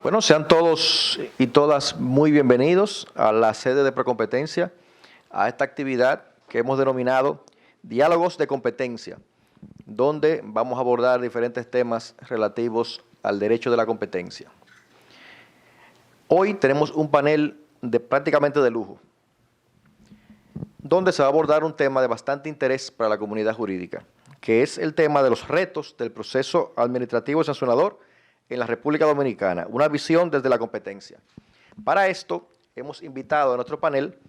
Bueno, sean todos y todas muy bienvenidos a la sede de Procompetencia, a esta actividad que hemos denominado Diálogos de Competencia, donde vamos a abordar diferentes temas relativos al derecho de la competencia. Hoy tenemos un panel prácticamente de lujo, donde se va a abordar un tema de bastante interés para la comunidad jurídica, que es el tema de los retos del proceso administrativo sancionador en la República Dominicana, una visión desde la competencia. Para esto, hemos invitado a nuestro panel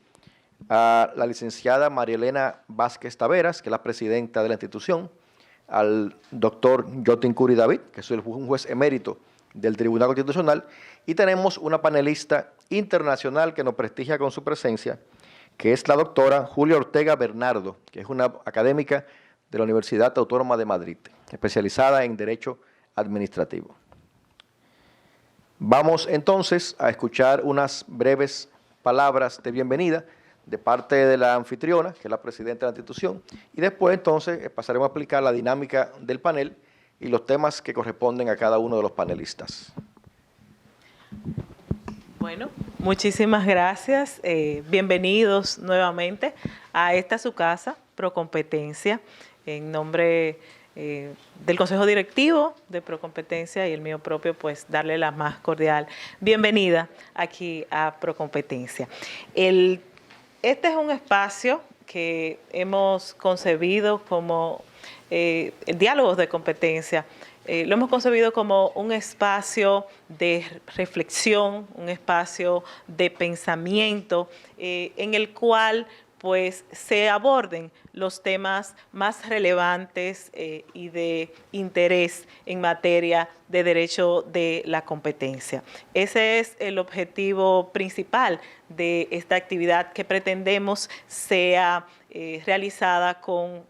a la licenciada María Elena Vázquez Taveras, que es la presidenta de la institución, al doctor Jotin Curi David, que es un juez emérito del Tribunal Constitucional, y tenemos una panelista internacional que nos prestigia con su presencia, que es la doctora Julia Ortega Bernardo, que es una académica de la Universidad Autónoma de Madrid, especializada en Derecho Administrativo. Vamos entonces a escuchar unas breves palabras de bienvenida de parte de la anfitriona, que es la presidenta de la institución, y después entonces pasaremos a explicar la dinámica del panel y los temas que corresponden a cada uno de los panelistas. Bueno, muchísimas gracias. Bienvenidos nuevamente a esta su casa, Procompetencia, en nombre del Consejo Directivo de Procompetencia y el mío propio, pues darle la más cordial bienvenida aquí a Procompetencia. Este es un espacio que hemos concebido como diálogos de competencia. Lo hemos concebido como un espacio de reflexión, un espacio de pensamiento en el cual pues se aborden los temas más relevantes y de interés en materia de derecho de la competencia. Ese es el objetivo principal de esta actividad que pretendemos sea realizada con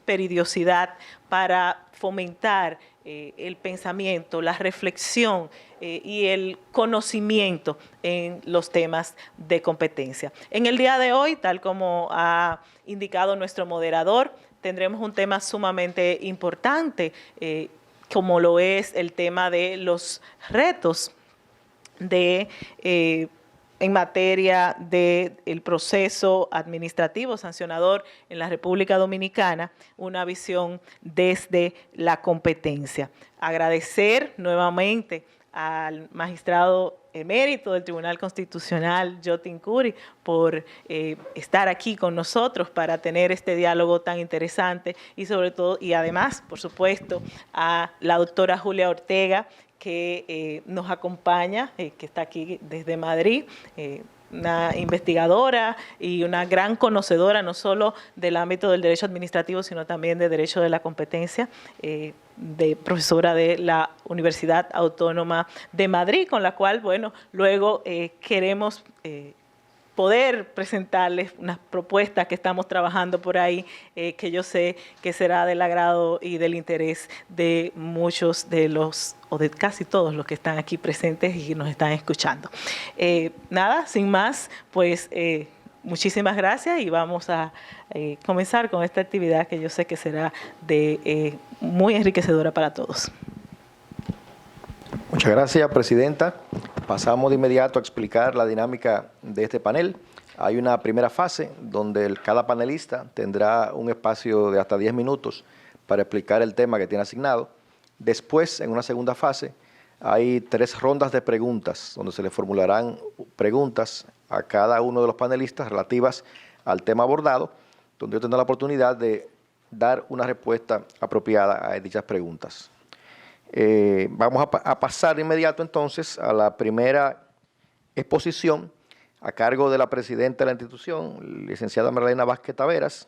periodicidad para fomentar el pensamiento, la reflexión y el conocimiento en los temas de competencia. En el día de hoy, tal como ha indicado nuestro moderador, tendremos un tema sumamente importante, como lo es el tema de los retos en materia del proceso administrativo sancionador en la República Dominicana, una visión desde la competencia. Agradecer nuevamente al magistrado emérito del Tribunal Constitucional, Jotin Curi, por estar aquí con nosotros para tener este diálogo tan interesante y sobre todo, y además, por supuesto, a la doctora Julia Ortega, que nos acompaña, que está aquí desde Madrid, una investigadora y una gran conocedora no solo del ámbito del derecho administrativo, sino también de derecho de la competencia, profesora de la Universidad Autónoma de Madrid, con la cual, bueno, luego queremos poder presentarles unas propuestas que estamos trabajando por ahí, que yo sé que será del agrado y del interés de muchos de los, o de casi todos los que están aquí presentes y nos están escuchando. Nada, sin más, pues muchísimas gracias y vamos a comenzar con esta actividad que yo sé que será muy enriquecedora para todos. Muchas gracias, presidenta. Pasamos de inmediato a explicar la dinámica de este panel. Hay una primera fase donde cada panelista tendrá un espacio de hasta 10 minutos para explicar el tema que tiene asignado. Después, en una segunda fase, hay 3 rondas de preguntas, donde se le formularán preguntas a cada uno de los panelistas relativas al tema abordado, donde yo tendré la oportunidad de dar una respuesta apropiada a dichas preguntas. Vamos a pasar de inmediato entonces a la primera exposición a cargo de la presidenta de la institución, licenciada María Elena Vázquez Taveras,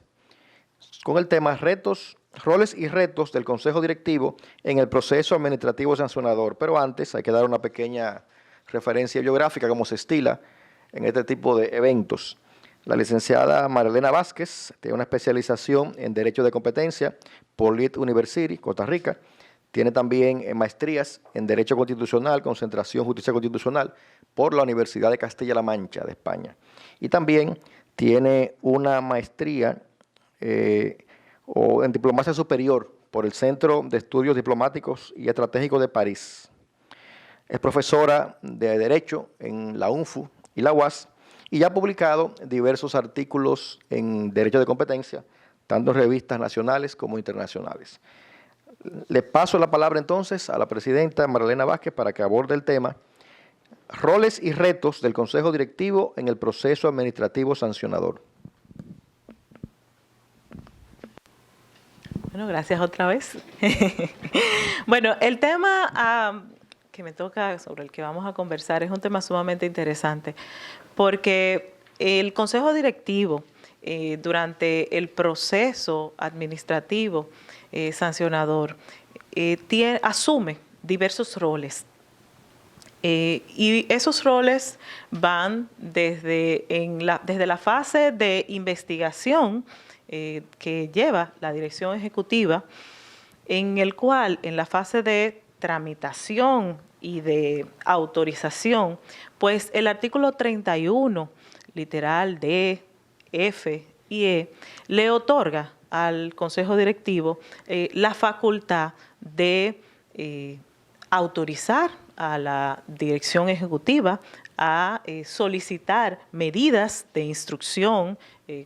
con el tema roles y retos del Consejo Directivo en el proceso administrativo sancionador. Pero antes hay que dar una pequeña referencia biográfica como se estila en este tipo de eventos. La licenciada María Elena Vázquez tiene una especialización en Derecho de Competencia por Leeds University, Costa Rica. Tiene también maestrías en Derecho Constitucional, concentración Justicia Constitucional por la Universidad de Castilla-La Mancha de España. Y también tiene una maestría en Diplomacia Superior por el Centro de Estudios Diplomáticos y Estratégicos de París. Es profesora de Derecho en la UNFU y la UAS y ya ha publicado diversos artículos en Derecho de Competencia, tanto en revistas nacionales como internacionales. Le paso la palabra entonces a la presidenta Marlena Vázquez para que aborde el tema roles y retos del Consejo Directivo en el proceso administrativo sancionador. Bueno, gracias otra vez. Bueno, el tema que me toca, sobre el que vamos a conversar, es un tema sumamente interesante, porque el Consejo Directivo, durante el proceso administrativo sancionador, asume diversos roles. Y esos roles van desde la fase de investigación que lleva la dirección ejecutiva, en el cual en la fase de tramitación y de autorización, pues el artículo 31, literal D, F y E, le otorga al Consejo Directivo la facultad de autorizar a la dirección ejecutiva a solicitar medidas de instrucción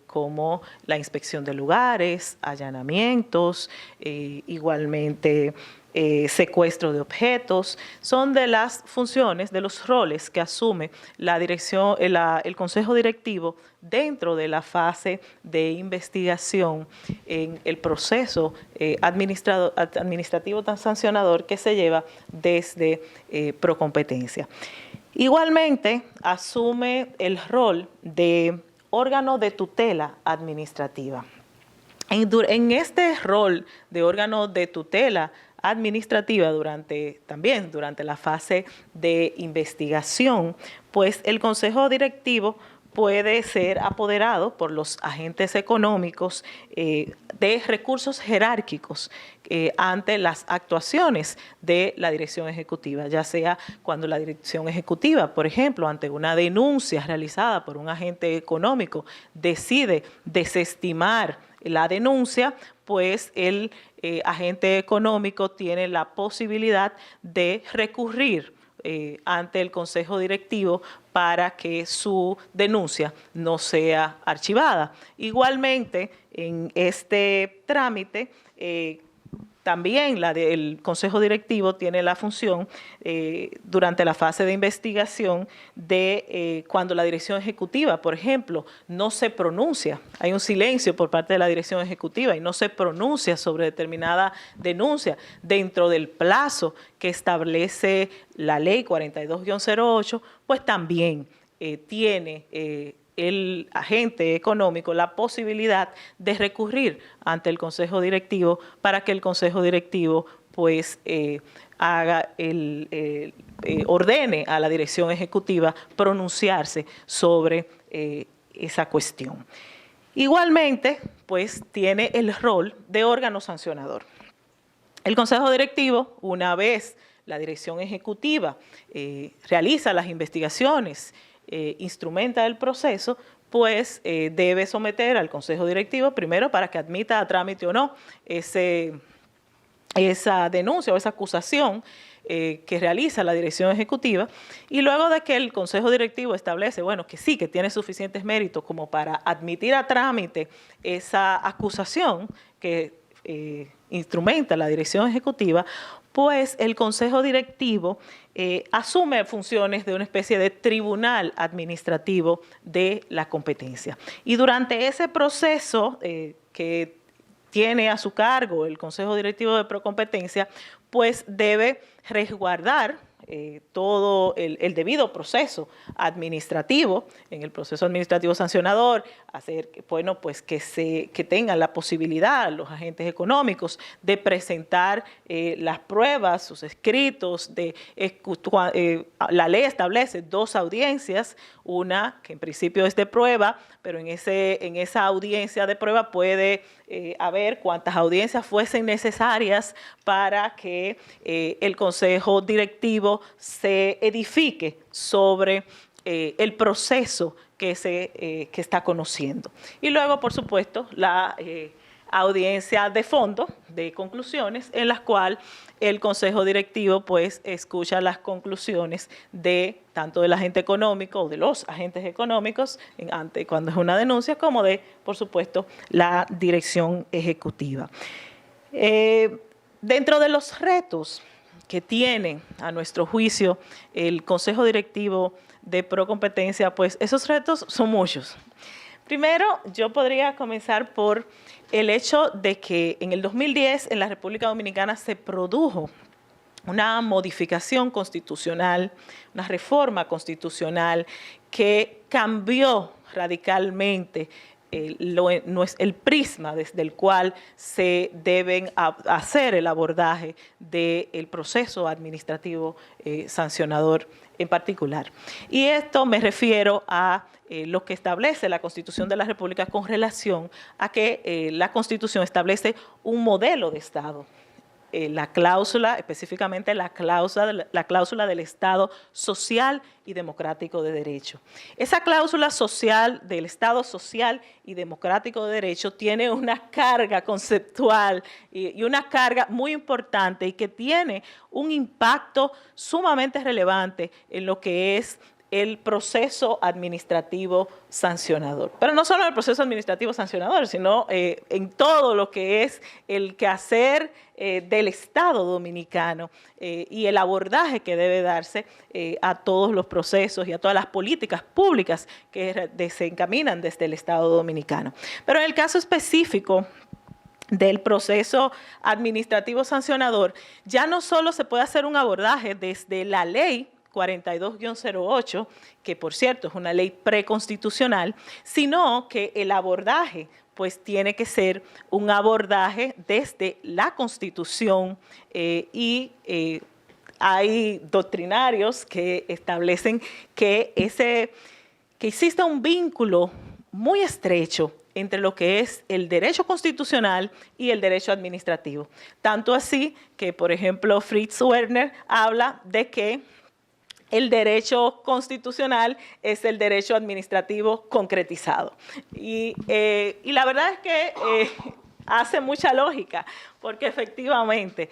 como la inspección de lugares, allanamientos, igualmente secuestro de objetos. Son de las funciones, de los roles que asume la dirección, el Consejo Directivo dentro de la fase de investigación en el proceso administrativo tan sancionador que se lleva desde Procompetencia. Igualmente, asume el rol de órgano de tutela administrativa. En este rol de órgano de tutela administrativa, también durante la fase de investigación, pues el Consejo Directivo puede ser apoderado por los agentes económicos de recursos jerárquicos ante las actuaciones de la dirección ejecutiva, ya sea cuando la dirección ejecutiva, por ejemplo, ante una denuncia realizada por un agente económico, decide desestimar la denuncia, pues el agente económico tiene la posibilidad de recurrir ante el Consejo Directivo para que su denuncia no sea archivada. Igualmente, en este trámite, también el Consejo Directivo tiene la función durante la fase de investigación de cuando la dirección ejecutiva, por ejemplo, no se pronuncia, hay un silencio por parte de la dirección ejecutiva y no se pronuncia sobre determinada denuncia dentro del plazo que establece la ley 42-08, pues también tiene el agente económico la posibilidad de recurrir ante el Consejo Directivo para que el Consejo Directivo pues ordene a la dirección ejecutiva pronunciarse sobre esa cuestión. Igualmente, pues tiene el rol de órgano sancionador. El Consejo Directivo, una vez la dirección ejecutiva realiza las investigaciones, instrumenta el proceso, pues debe someter al Consejo Directivo primero para que admita a trámite o no esa denuncia o esa acusación que realiza la dirección ejecutiva, y luego de que el Consejo Directivo establece, bueno, que sí, que tiene suficientes méritos como para admitir a trámite esa acusación que instrumenta la dirección ejecutiva, pues el Consejo Directivo asume funciones de una especie de tribunal administrativo de la competencia. Y durante ese proceso que tiene a su cargo el Consejo Directivo de Procompetencia, pues debe resguardar todo el debido proceso administrativo, en el proceso administrativo sancionador, hacer bueno, pues que tengan la posibilidad los agentes económicos de presentar las pruebas, sus escritos, la ley establece 2 audiencias, una que en principio es de prueba, pero en esa audiencia de prueba puede haber cuantas audiencias fuesen necesarias para que el Consejo Directivo se edifique sobre el proceso que está conociendo. Y luego, por supuesto, la audiencia de fondo de conclusiones en las cuales el Consejo Directivo pues escucha las conclusiones de tanto del agente económico o de los agentes económicos cuando es una denuncia, como de, por supuesto, la dirección ejecutiva. Dentro de los retos que tiene, a nuestro juicio, el Consejo Directivo de Procompetencia, pues esos retos son muchos. Primero, yo podría comenzar por el hecho de que en el 2010 en la República Dominicana se produjo una modificación constitucional, una reforma constitucional que cambió radicalmente el prisma desde el cual se deben hacer el abordaje del proceso administrativo sancionador en particular. Y esto me refiero a lo que establece la Constitución de la República con relación a que la Constitución establece un modelo de Estado. La cláusula, específicamente la cláusula del Estado social y democrático de derecho. Esa cláusula social del Estado social y democrático de derecho tiene una carga conceptual y una carga muy importante y que tiene un impacto sumamente relevante en lo que es el proceso administrativo sancionador. Pero no solo en el proceso administrativo sancionador, sino en todo lo que es el quehacer del Estado dominicano y el abordaje que debe darse a todos los procesos y a todas las políticas públicas que se encaminan desde el Estado dominicano. Pero en el caso específico del proceso administrativo sancionador, ya no solo se puede hacer un abordaje desde la ley 42-08, que por cierto es una ley preconstitucional, sino que el abordaje pues tiene que ser un abordaje desde la Constitución y hay doctrinarios que establecen que existe un vínculo muy estrecho entre lo que es el derecho constitucional y el derecho administrativo. Tanto así que, por ejemplo, Fritz Werner habla de que el derecho constitucional es el derecho administrativo concretizado. Y la verdad es que hace mucha lógica, porque efectivamente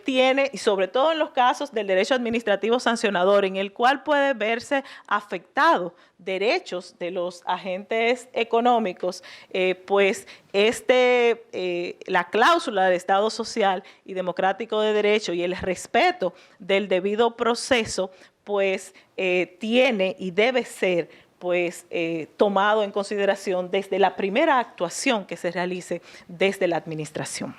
tiene, y sobre todo en los casos del derecho administrativo sancionador, en el cual puede verse afectado derechos de los agentes económicos, pues la cláusula del Estado social y democrático de derecho y el respeto del debido proceso pues tiene y debe ser pues tomado en consideración desde la primera actuación que se realice desde la administración.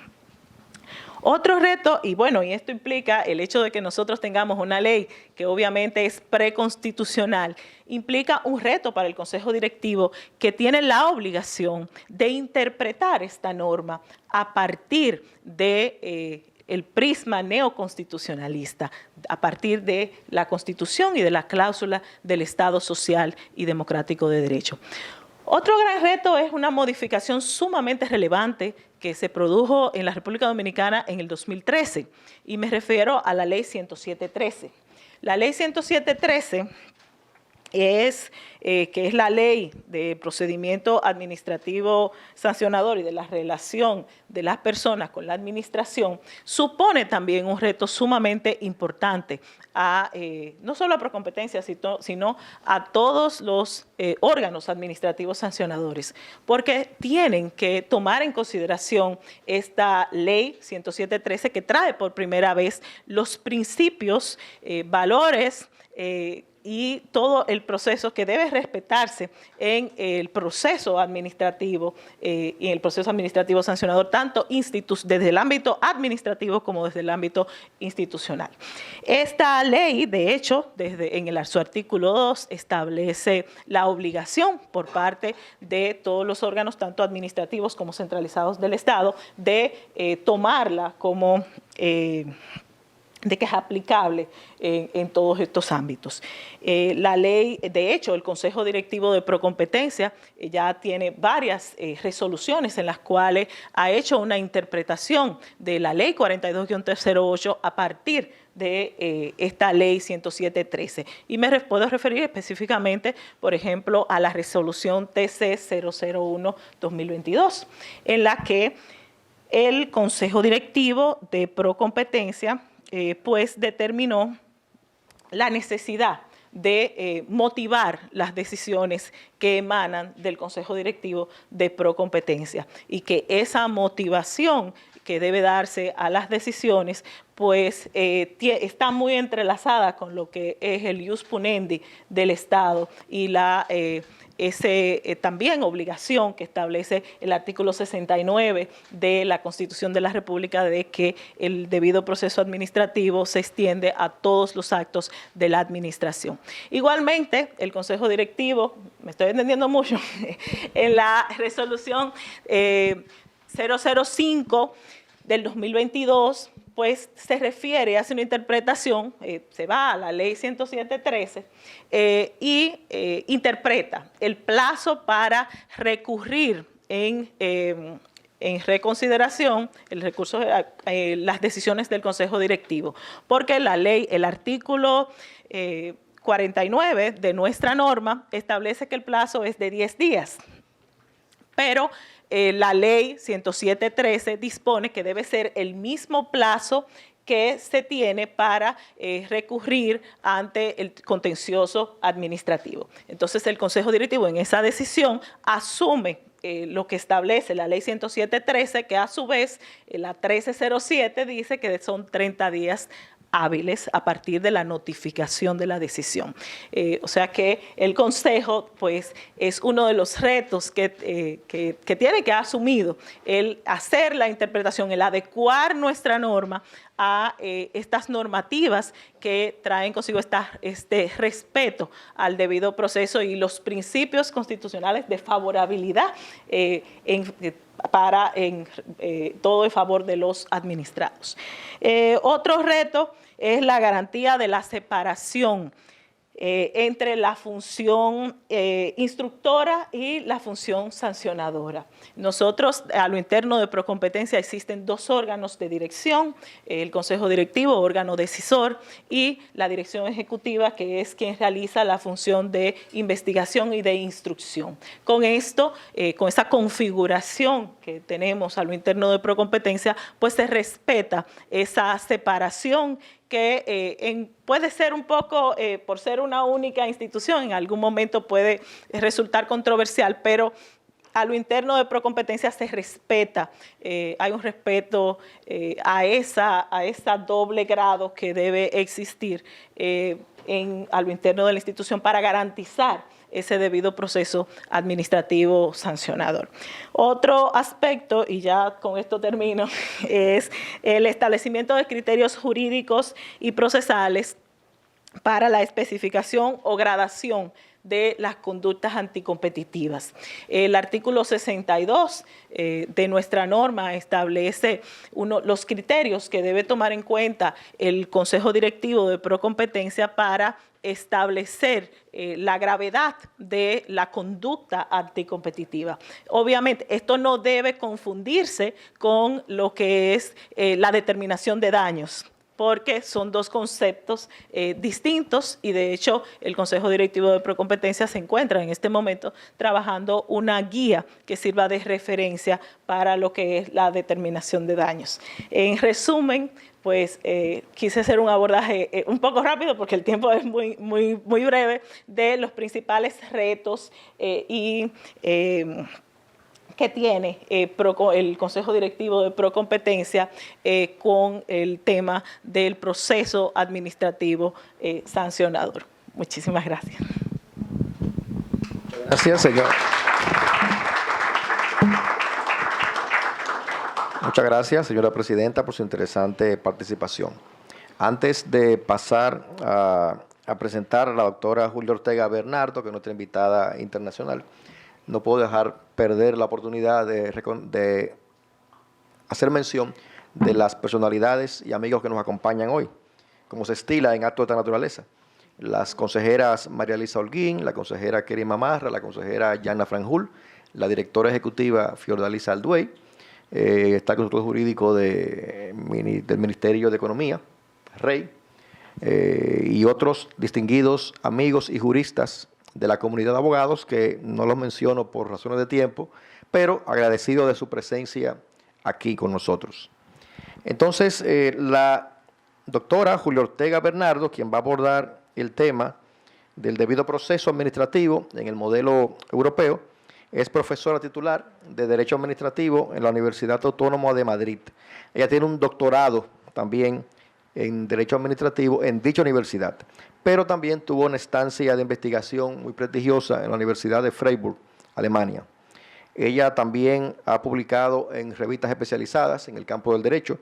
Otro reto, y bueno, y esto implica el hecho de que nosotros tengamos una ley que obviamente es preconstitucional, implica un reto para el Consejo Directivo que tiene la obligación de interpretar esta norma a partir de el prisma neoconstitucionalista, a partir de la Constitución y de la cláusula del Estado social y democrático de derecho. Otro gran reto es una modificación sumamente relevante que se produjo en la República Dominicana en el 2013, y me refiero a la Ley 107.13. La Ley 107.13 que es la ley de procedimiento administrativo sancionador y de la relación de las personas con la administración, supone también un reto sumamente importante no solo a Procompetencia, sino a todos los órganos administrativos sancionadores, porque tienen que tomar en consideración esta ley 107.13 que trae por primera vez los principios, valores, y todo el proceso que debe respetarse en el proceso administrativo y en el proceso administrativo sancionador, tanto desde el ámbito administrativo como desde el ámbito institucional. Esta ley, de hecho, en su artículo 2, establece la obligación por parte de todos los órganos, tanto administrativos como centralizados del Estado, de tomarla como de que es aplicable en todos estos ámbitos. La ley, de hecho, el Consejo Directivo de Procompetencia ya tiene varias resoluciones en las cuales ha hecho una interpretación de la Ley 42-08 a partir de esta Ley 107.13. Y me puedo referir específicamente, por ejemplo, a la resolución TC 001-2022, en la que el Consejo Directivo de Procompetencia pues determinó la necesidad de motivar las decisiones que emanan del Consejo Directivo de Procompetencia y que esa motivación que debe darse a las decisiones pues está muy entrelazada con lo que es el ius punendi del Estado y la también obligación que establece el artículo 69 de la Constitución de la República de que el debido proceso administrativo se extiende a todos los actos de la administración. Igualmente, el Consejo Directivo, me estoy entendiendo mucho, en la resolución 005 del 2022, pues se refiere, hace una interpretación, se va a la ley 107.13 y interpreta el plazo para recurrir en reconsideración el recurso, las decisiones del Consejo Directivo, porque la ley, el artículo 49 de nuestra norma establece que el plazo es de 10 días, pero la ley 107.13 dispone que debe ser el mismo plazo que se tiene para recurrir ante el contencioso administrativo. Entonces, el Consejo Directivo en esa decisión asume lo que establece la ley 107.13, que a su vez la 1307 dice que son 30 días hábiles a partir de la notificación de la decisión. O sea que el Consejo pues, es uno de los retos que tiene que ha asumido el hacer la interpretación, el adecuar nuestra norma a estas normativas que traen consigo este respeto al debido proceso y los principios constitucionales de favorabilidad todo en favor de los administrados. Otro reto es la garantía de la separación entre la función instructora y la función sancionadora. Nosotros, a lo interno de Procompetencia, existen dos órganos de dirección, el Consejo Directivo, órgano decisor, y la Dirección Ejecutiva, que es quien realiza la función de investigación y de instrucción. Con esto, con esa configuración que tenemos a lo interno de Procompetencia, pues se respeta esa separación que puede ser un poco, por ser una única institución, en algún momento puede resultar controversial, pero a lo interno de Procompetencia se respeta, hay un respeto a esa doble grado que debe existir a lo interno de la institución para garantizar ese debido proceso administrativo sancionador. Otro aspecto, y ya con esto termino, es el establecimiento de criterios jurídicos y procesales para la especificación o gradación de las conductas anticompetitivas. El artículo 62 de nuestra norma establece los criterios que debe tomar en cuenta el Consejo Directivo de Procompetencia para establecer la gravedad de la conducta anticompetitiva. Obviamente, esto no debe confundirse con lo que es la determinación de daños, porque son dos conceptos distintos y de hecho el Consejo Directivo de Procompetencia se encuentra en este momento trabajando una guía que sirva de referencia para lo que es la determinación de daños. En resumen, pues quise hacer un abordaje un poco rápido porque el tiempo es muy breve de los principales retos que tiene el Consejo Directivo de Procompetencia con el tema del proceso administrativo sancionador. Muchísimas gracias. Gracias, señor. Muchas gracias, señora presidenta, por su interesante participación. Antes de pasar a presentar a la doctora Julia Ortega Bernardo, que es nuestra invitada internacional, no puedo dejar perder la oportunidad de hacer mención de las personalidades y amigos que nos acompañan hoy, como se estila en actos de esta naturaleza. Las consejeras María Elisa Holguín, la consejera Kerry Mamarra, la consejera Yana Franjul, la directora ejecutiva Fiordalisa Alduey, está el consultor jurídico del Ministerio de Economía, Rey, y otros distinguidos amigos y juristas de la comunidad de abogados, que no los menciono por razones de tiempo, pero agradecido de su presencia aquí con nosotros. Entonces, la doctora Julia Ortega Bernardo, quien va a abordar el tema del debido proceso administrativo en el modelo europeo, es profesora titular de Derecho Administrativo en la Universidad Autónoma de Madrid. Ella tiene un doctorado también en Derecho Administrativo en dicha universidad, pero también tuvo una estancia de investigación muy prestigiosa en la Universidad de Freiburg, Alemania. Ella también ha publicado en revistas especializadas en el campo del derecho,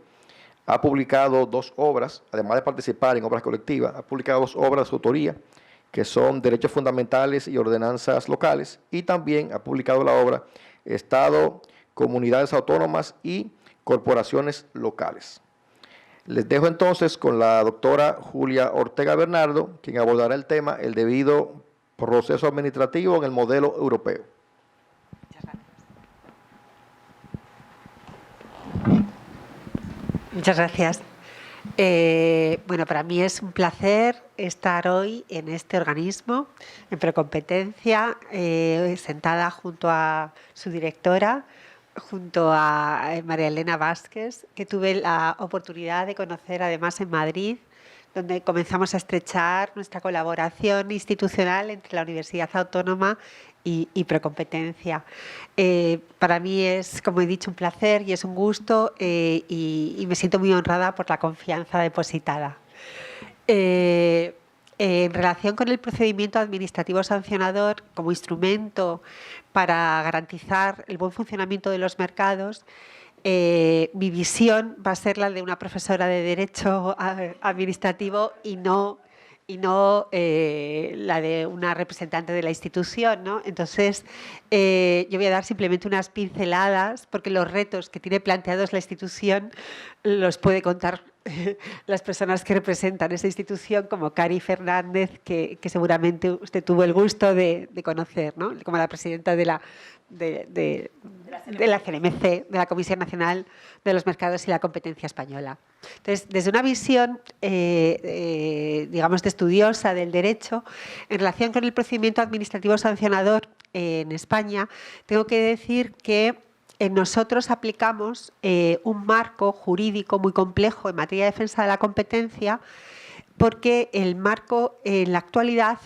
ha publicado 2 obras, además de participar en obras colectivas, ha publicado 2 obras de su autoría, que son Derechos Fundamentales y Ordenanzas Locales, y también ha publicado la obra Estado, Comunidades Autónomas y Corporaciones Locales. Les dejo entonces con la doctora Julia Ortega Bernardo, quien abordará el tema el debido proceso administrativo en el modelo europeo. Muchas gracias. Bueno, para mí es un placer estar hoy en este organismo, en Procompetencia, sentada junto a su directora, junto a María Elena Vázquez, que tuve la oportunidad de conocer además en Madrid, donde comenzamos a estrechar nuestra colaboración institucional entre la Universidad Autónoma y Procompetencia. Para mí es, como he dicho, un placer y es un gusto y me siento muy honrada por la confianza depositada. En relación con el procedimiento administrativo sancionador como instrumento para garantizar el buen funcionamiento de los mercados, mi visión va a ser la de una profesora de Derecho Administrativo y no la de una representante de la institución, ¿no? Entonces, yo voy a dar simplemente unas pinceladas, porque los retos que tiene planteados la institución los puede contar las personas que representan esa institución, como Cari Fernández, que seguramente usted tuvo el gusto de conocer, ¿no? Como la presidenta de la CNMC, de la Comisión Nacional de los Mercados y la Competencia Española. Entonces, desde una visión, digamos, de estudiosa del derecho, en relación con el procedimiento administrativo sancionador en España, tengo que decir que nosotros aplicamos un marco jurídico muy complejo en materia de defensa de la competencia, porque el marco en la actualidad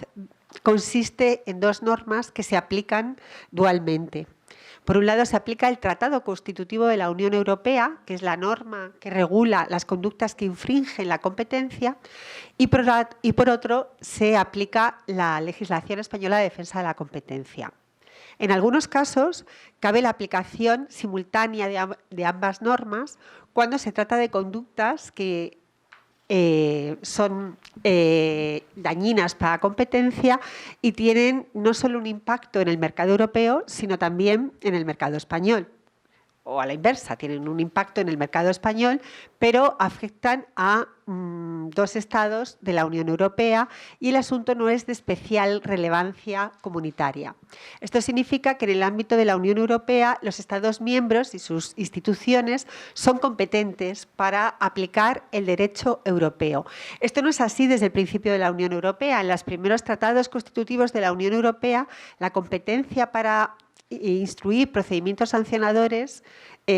consiste en 2 normas que se aplican dualmente. Por un lado, se aplica el Tratado Constitutivo de la Unión Europea, que es la norma que regula las conductas que infringen la competencia, y por otro, se aplica la legislación española de defensa de la competencia. En algunos casos, cabe la aplicación simultánea de ambas normas cuando se trata de conductas que son dañinas para la competencia y tienen no solo un impacto en el mercado europeo, sino también en el mercado español. O a la inversa, tienen un impacto en el mercado español, pero afectan a 2 estados de la Unión Europea y el asunto no es de especial relevancia comunitaria. Esto significa que en el ámbito de la Unión Europea los estados miembros y sus instituciones son competentes para aplicar el derecho europeo. Esto no es así desde el principio de la Unión Europea. En los primeros tratados constitutivos de la Unión Europea, la competencia para instruir procedimientos sancionadores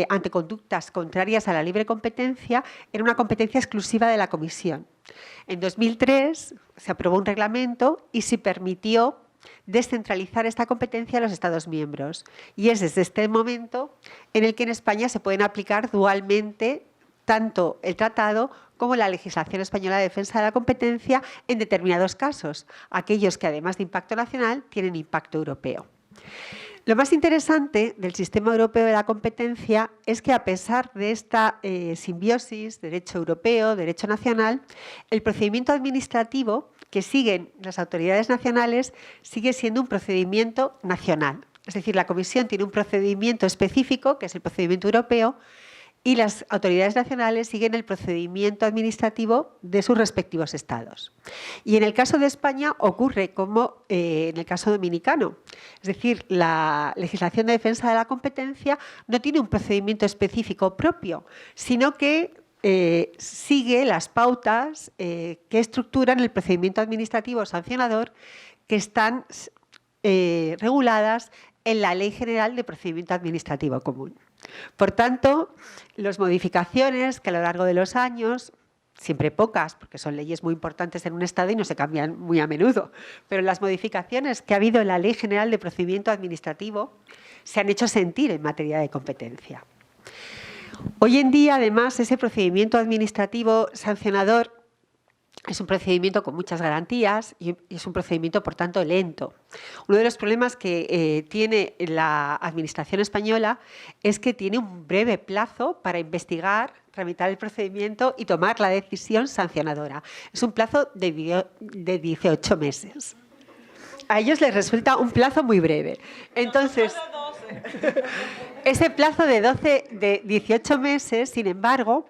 ante conductas contrarias a la libre competencia era una competencia exclusiva de la Comisión. En 2003 se aprobó un reglamento y se permitió descentralizar esta competencia a los Estados miembros. Y es desde este momento en el que en España se pueden aplicar dualmente tanto el tratado como la legislación española de defensa de la competencia en determinados casos, aquellos que además de impacto nacional tienen impacto europeo. Lo más interesante del sistema europeo de la competencia es que, a pesar de esta simbiosis, derecho europeo, derecho nacional, el procedimiento administrativo que siguen las autoridades nacionales sigue siendo un procedimiento nacional. Es decir, la Comisión tiene un procedimiento específico, que es el procedimiento europeo, y las autoridades nacionales siguen el procedimiento administrativo de sus respectivos estados. Y en el caso de España ocurre como en el caso dominicano. Es decir, la legislación de defensa de la competencia no tiene un procedimiento específico propio, sino que sigue las pautas que estructuran el procedimiento administrativo sancionador que están reguladas en la Ley General de Procedimiento Administrativo Común. Por tanto, las modificaciones que a lo largo de los años, siempre pocas, porque son leyes muy importantes en un Estado y no se cambian muy a menudo, pero las modificaciones que ha habido en la Ley General de Procedimiento Administrativo se han hecho sentir en materia de competencia. Hoy en día, además, ese procedimiento administrativo sancionador es un procedimiento con muchas garantías y es un procedimiento, por tanto, lento. Uno de los problemas que tiene la Administración española es que tiene un breve plazo para investigar, tramitar el procedimiento y tomar la decisión sancionadora. Es un plazo de 18 meses. A ellos les resulta un plazo muy breve. Entonces, ese plazo de 18 meses, sin embargo,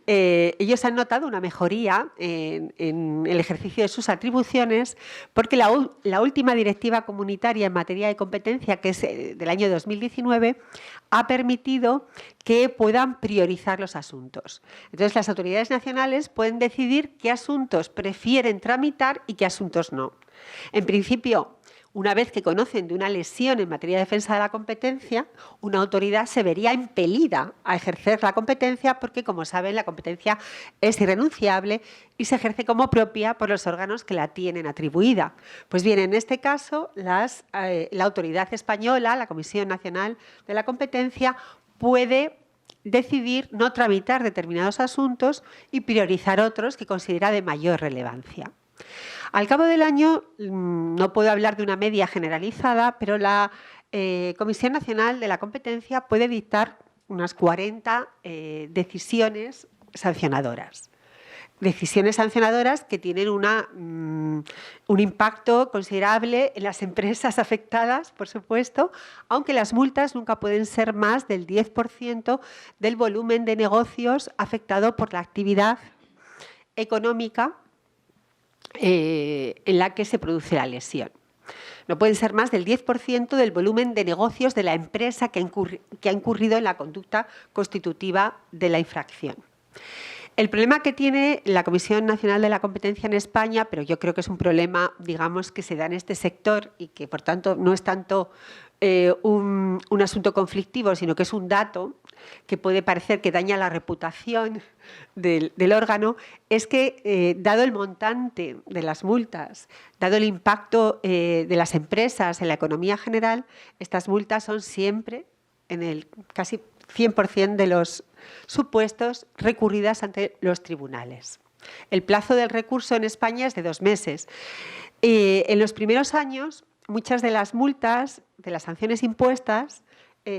ellos han notado una mejoría en el ejercicio de sus atribuciones porque la última directiva comunitaria en materia de competencia, que es del año 2019, ha permitido que puedan priorizar los asuntos. Entonces, las autoridades nacionales pueden decidir qué asuntos prefieren tramitar y qué asuntos no. En principio, una vez que conocen de una lesión en materia de defensa de la competencia, una autoridad se vería impelida a ejercer la competencia porque, como saben, la competencia es irrenunciable y se ejerce como propia por los órganos que la tienen atribuida. Pues bien, en este caso, la autoridad española, la Comisión Nacional de la Competencia, puede decidir no tramitar determinados asuntos y priorizar otros que considera de mayor relevancia. Al cabo del año, no puedo hablar de una media generalizada, pero la Comisión Nacional de la Competencia puede dictar unas 40 decisiones sancionadoras. Decisiones sancionadoras que tienen un impacto considerable en las empresas afectadas, por supuesto, aunque las multas nunca pueden ser más del 10% del volumen de negocios afectado por la actividad económica en la que se produce la lesión. No pueden ser más del 10% del volumen de negocios de la empresa que ha incurrido en la conducta constitutiva de la infracción. El problema que tiene la Comisión Nacional de la Competencia en España, pero yo creo que es un problema, digamos, que se da en este sector y que, por tanto, no es tanto un asunto conflictivo, sino que es un dato que puede parecer que daña la reputación del órgano, es que, dado el montante de las multas, dado el impacto de las empresas en la economía general, estas multas son siempre, en el casi 100% de los supuestos, recurridas ante los tribunales. El plazo del recurso en España es de 2 meses. En los primeros años, muchas de las multas, de las sanciones impuestas,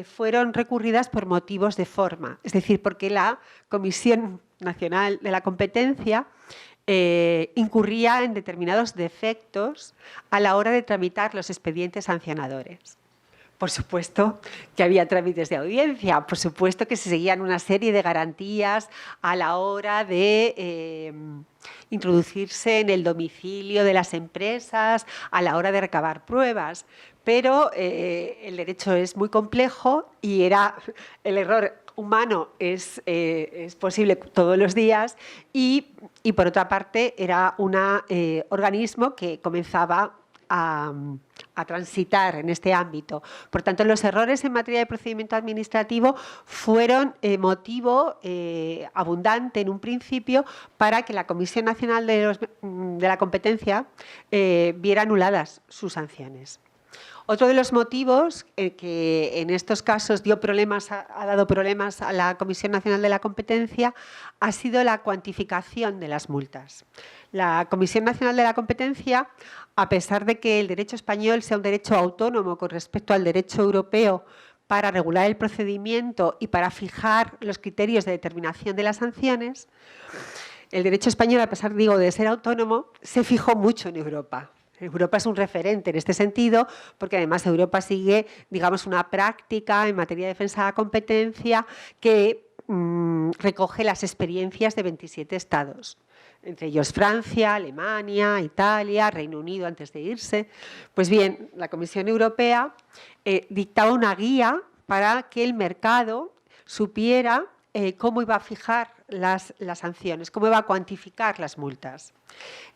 fueron recurridas por motivos de forma, es decir, porque la Comisión Nacional de la Competencia incurría en determinados defectos a la hora de tramitar los expedientes sancionadores. Por supuesto que había trámites de audiencia, por supuesto que se seguían una serie de garantías a la hora de introducirse en el domicilio de las empresas, a la hora de recabar pruebas, pero el derecho es muy complejo y el error humano es posible todos los días y por otra parte era un organismo que comenzaba a transitar en este ámbito. Por tanto, los errores en materia de procedimiento administrativo fueron motivo abundante en un principio para que la Comisión Nacional de la Competencia viera anuladas sus sanciones. Otro de los motivos que en estos casos ha dado problemas a la Comisión Nacional de la Competencia ha sido la cuantificación de las multas. La Comisión Nacional de la Competencia, a pesar de que el derecho español sea un derecho autónomo con respecto al derecho europeo para regular el procedimiento y para fijar los criterios de determinación de las sanciones, el derecho español, a pesar, de ser autónomo, se fijó mucho en Europa. Europa es un referente en este sentido, porque además Europa sigue, una práctica en materia de defensa de la competencia que recoge las experiencias de 27 estados, entre ellos Francia, Alemania, Italia, Reino Unido antes de irse. Pues bien, la Comisión Europea dictaba una guía para que el mercado supiera cómo iba a fijar las sanciones, cómo va a cuantificar las multas.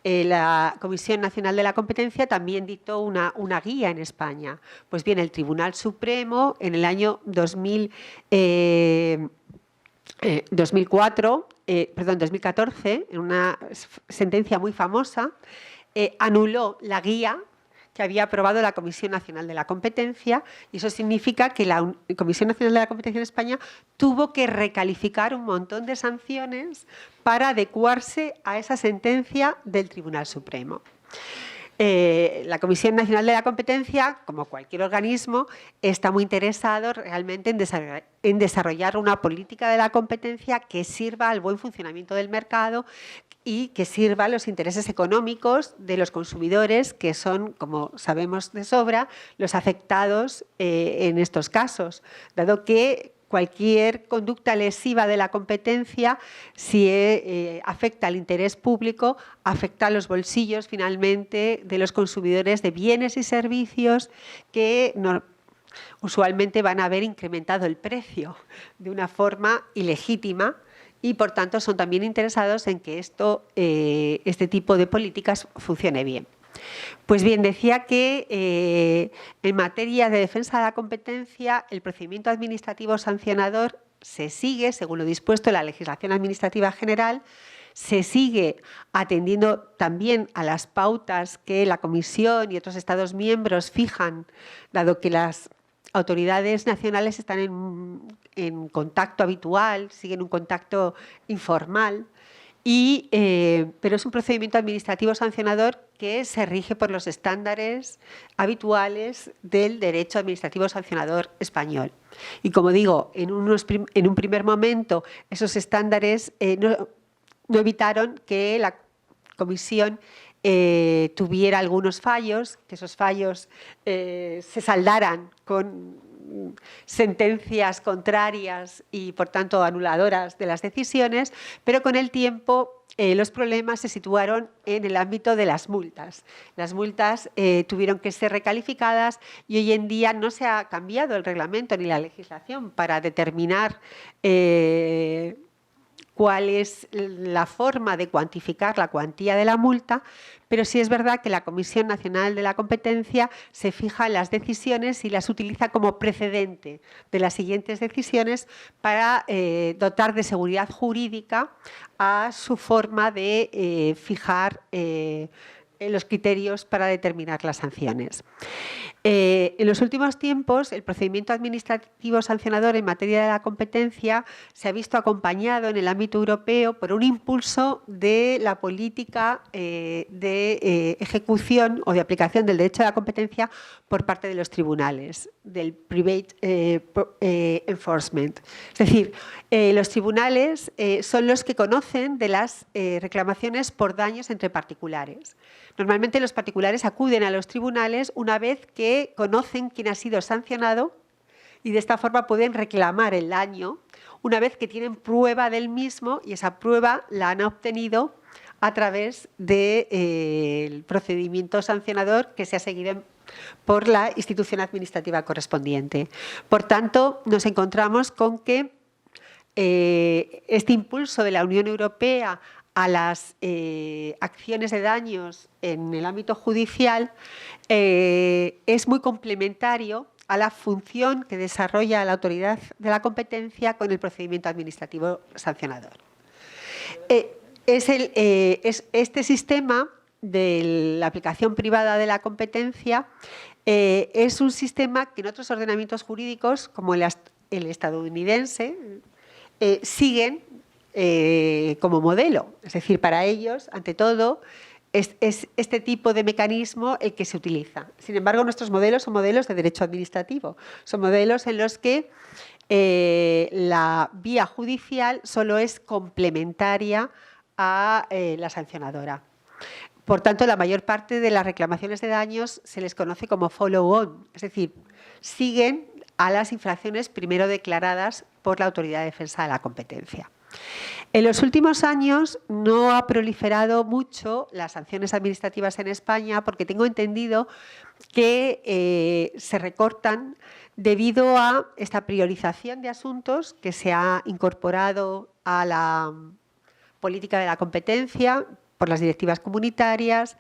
La Comisión Nacional de la Competencia también dictó una guía en España. Pues bien, el Tribunal Supremo en el año 2014, en una sentencia muy famosa, anuló la guía que había aprobado la Comisión Nacional de la Competencia, y eso significa que la Comisión Nacional de la Competencia en España tuvo que recalificar un montón de sanciones para adecuarse a esa sentencia del Tribunal Supremo. La Comisión Nacional de la Competencia, como cualquier organismo, está muy interesado realmente en desarrollar una política de la competencia que sirva al buen funcionamiento del mercado y que sirva a los intereses económicos de los consumidores, que son, como sabemos de sobra, los afectados en estos casos, dado que cualquier conducta lesiva de la competencia, si afecta al interés público, afecta a los bolsillos finalmente de los consumidores de bienes y servicios que usualmente van a haber incrementado el precio de una forma ilegítima y, por tanto, son también interesados en que este tipo de políticas funcione bien. Pues bien, decía que en materia de defensa de la competencia, el procedimiento administrativo sancionador se sigue, según lo dispuesto en la legislación administrativa general, se sigue atendiendo también a las pautas que la Comisión y otros Estados miembros fijan, dado que las autoridades nacionales están en contacto habitual, siguen un contacto informal, pero es un procedimiento administrativo sancionador que se rige por los estándares habituales del derecho administrativo sancionador español. Y como digo, en un primer momento esos estándares no evitaron que la Comisión tuviera algunos fallos, que esos fallos se saldaran con sentencias contrarias y, por tanto, anuladoras de las decisiones, pero con el tiempo los problemas se situaron en el ámbito de las multas. Las multas tuvieron que ser recalificadas y hoy en día no se ha cambiado el reglamento ni la legislación para determinar cuál es la forma de cuantificar la cuantía de la multa, pero sí es verdad que la Comisión Nacional de la Competencia se fija en las decisiones y las utiliza como precedente de las siguientes decisiones para dotar de seguridad jurídica a su forma de fijar los criterios para determinar las sanciones. En los últimos tiempos, el procedimiento administrativo sancionador en materia de la competencia se ha visto acompañado en el ámbito europeo por un impulso de la política de ejecución o de aplicación del derecho de la competencia por parte de los tribunales, del private enforcement. Es decir, los tribunales son los que conocen de las reclamaciones por daños entre particulares. Normalmente los particulares acuden a los tribunales una vez que conocen quién ha sido sancionado y de esta forma pueden reclamar el daño una vez que tienen prueba del mismo y esa prueba la han obtenido a través del procedimiento sancionador que se ha seguido por la institución administrativa correspondiente. Por tanto, nos encontramos con que este impulso de la Unión Europea a las acciones de daños en el ámbito judicial es muy complementario a la función que desarrolla la autoridad de la competencia con el procedimiento administrativo sancionador. Este sistema de la aplicación privada de la competencia es un sistema que en otros ordenamientos jurídicos, como el estadounidense, siguen como modelo. Es decir, para ellos, ante todo, es este tipo de mecanismo el que se utiliza. Sin embargo, nuestros modelos son modelos de derecho administrativo. Son modelos en los que la vía judicial solo es complementaria a la sancionadora. Por tanto, la mayor parte de las reclamaciones de daños se les conoce como follow-on, es decir, siguen a las infracciones primero declaradas por la Autoridad de Defensa de la Competencia. En los últimos años no ha proliferado mucho las sanciones administrativas en España porque tengo entendido que se recortan debido a esta priorización de asuntos que se ha incorporado a la política de la competencia por las directivas comunitarias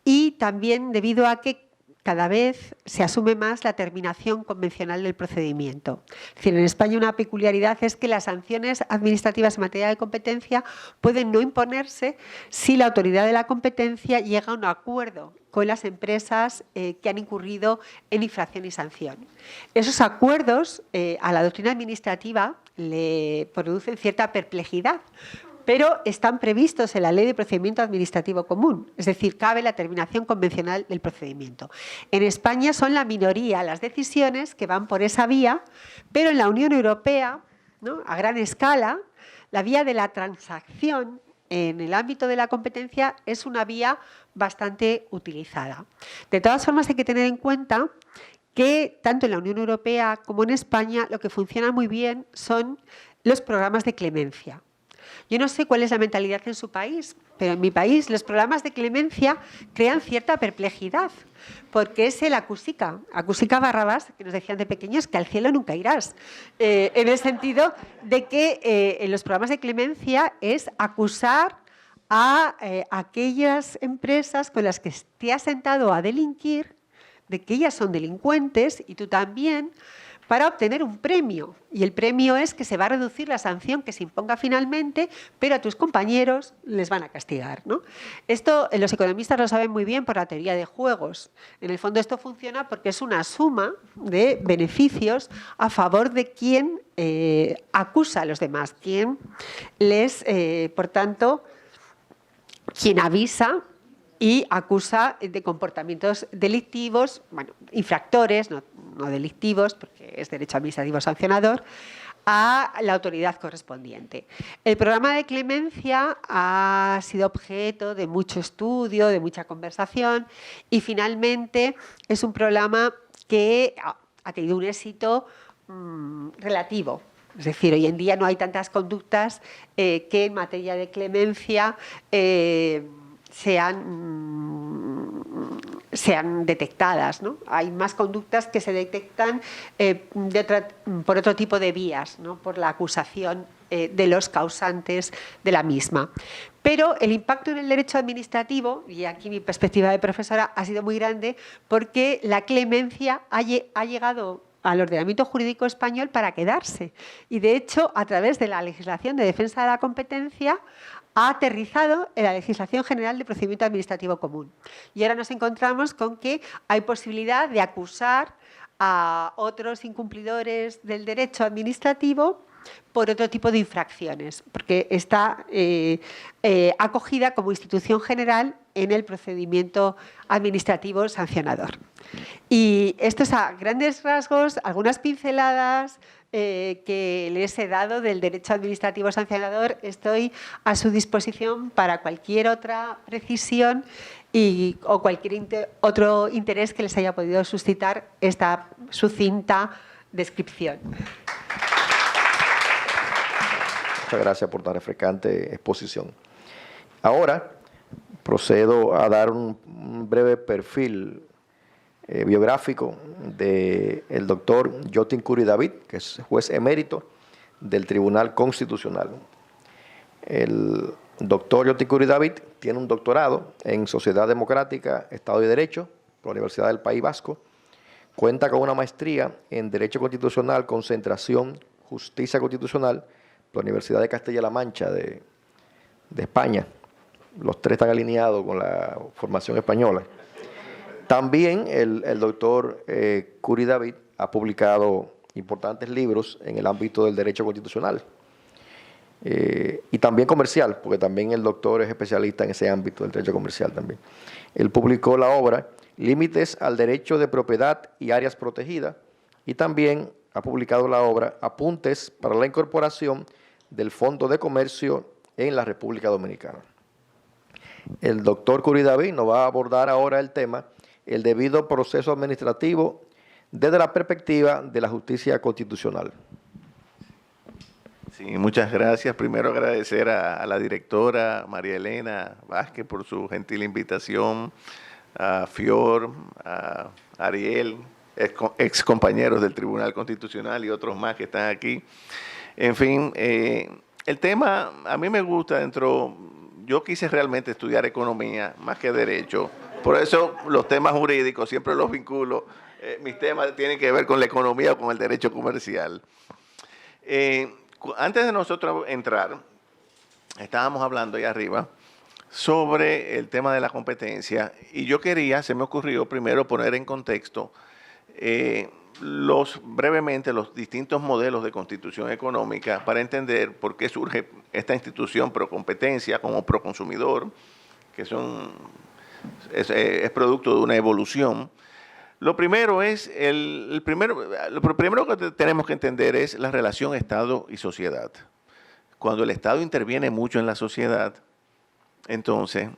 y también debido a que cada vez se asume más la terminación convencional del procedimiento. Es decir, en España una peculiaridad es que las sanciones administrativas en materia de competencia pueden no imponerse si la autoridad de la competencia llega a un acuerdo con las empresas que han incurrido en infracción y sanción. Esos acuerdos a la doctrina administrativa le producen cierta perplejidad, pero están previstos en la Ley de Procedimiento Administrativo Común, es decir, cabe la terminación convencional del procedimiento. En España son la minoría las decisiones que van por esa vía, pero en la Unión Europea, ¿no?, a gran escala, la vía de la transacción en el ámbito de la competencia es una vía bastante utilizada. De todas formas, hay que tener en cuenta que tanto en la Unión Europea como en España lo que funciona muy bien son los programas de clemencia. Yo no sé cuál es la mentalidad en su país, pero en mi país los programas de clemencia crean cierta perplejidad, porque es el acusica Barrabás, que nos decían de pequeños que al cielo nunca irás, en el sentido de que en los programas de clemencia es acusar a aquellas empresas con las que te has sentado a delinquir, de que ellas son delincuentes y tú también, para obtener un premio. Y el premio es que se va a reducir la sanción que se imponga finalmente, pero a tus compañeros les van a castigar, ¿no? Esto los economistas lo saben muy bien por la teoría de juegos. En el fondo esto funciona porque es una suma de beneficios a favor de quien acusa a los demás, quien les, por tanto, quien avisa y acusa de comportamientos delictivos, bueno, infractores, no delictivos, porque es derecho administrativo sancionador, a la autoridad correspondiente. El programa de clemencia ha sido objeto de mucho estudio, de mucha conversación y finalmente es un programa que ha tenido un éxito relativo. Es decir, hoy en día no hay tantas conductas que en materia de clemencia sean detectadas, ¿no? Hay más conductas que se detectan por otro tipo de vías, ¿no?, por la acusación de los causantes de la misma. Pero el impacto en el derecho administrativo, y aquí mi perspectiva de profesora, ha sido muy grande porque la clemencia ha llegado al ordenamiento jurídico español para quedarse. Y de hecho, a través de la legislación de defensa de la competencia, ha aterrizado en la legislación general de procedimiento administrativo común. Y ahora nos encontramos con que hay posibilidad de acusar a otros incumplidores del derecho administrativo por otro tipo de infracciones, porque está acogida como institución general en el procedimiento administrativo sancionador. Y esto es a grandes rasgos, algunas pinceladas que les he dado del derecho administrativo sancionador. Estoy a su disposición para cualquier otra precisión o cualquier otro interés que les haya podido suscitar esta sucinta descripción. Muchas gracias por tan refrescante exposición. Ahora procedo a dar un breve perfil biográfico del doctor Yotin Curi David, que es juez emérito del Tribunal Constitucional. El doctor Yotin Curi David tiene un doctorado en Sociedad Democrática, Estado y Derecho por la Universidad del País Vasco. Cuenta con una maestría en Derecho Constitucional, Concentración, Justicia Constitucional por la Universidad de Castilla-La Mancha de España. Los tres están alineados con la formación española. También el doctor Curi David ha publicado importantes libros en el ámbito del derecho constitucional y también comercial, porque también el doctor es especialista en ese ámbito del derecho comercial también. Él publicó la obra Límites al Derecho de Propiedad y Áreas Protegidas y también ha publicado la obra Apuntes para la Incorporación del Fondo de Comercio en la República Dominicana. El doctor Curi David nos va a abordar ahora el tema el debido proceso administrativo desde la perspectiva de la justicia constitucional. Sí, muchas gracias. Primero agradecer a la directora María Elena Vázquez por su gentil invitación, a Fior, a Ariel, ex compañeros del Tribunal Constitucional y otros más que están aquí. En fin, el tema a mí me gusta yo quise realmente estudiar economía más que derecho, por eso los temas jurídicos siempre los vinculo, mis temas tienen que ver con la economía o con el derecho comercial. Antes de nosotros entrar, estábamos hablando ahí arriba sobre el tema de la competencia y se me ocurrió primero poner en contexto brevemente los distintos modelos de constitución económica para entender por qué surge esta institución pro competencia como pro consumidor, que es producto de una evolución. Lo primero lo primero que tenemos que entender es la relación Estado y sociedad. Cuando el Estado interviene mucho en la sociedad, entonces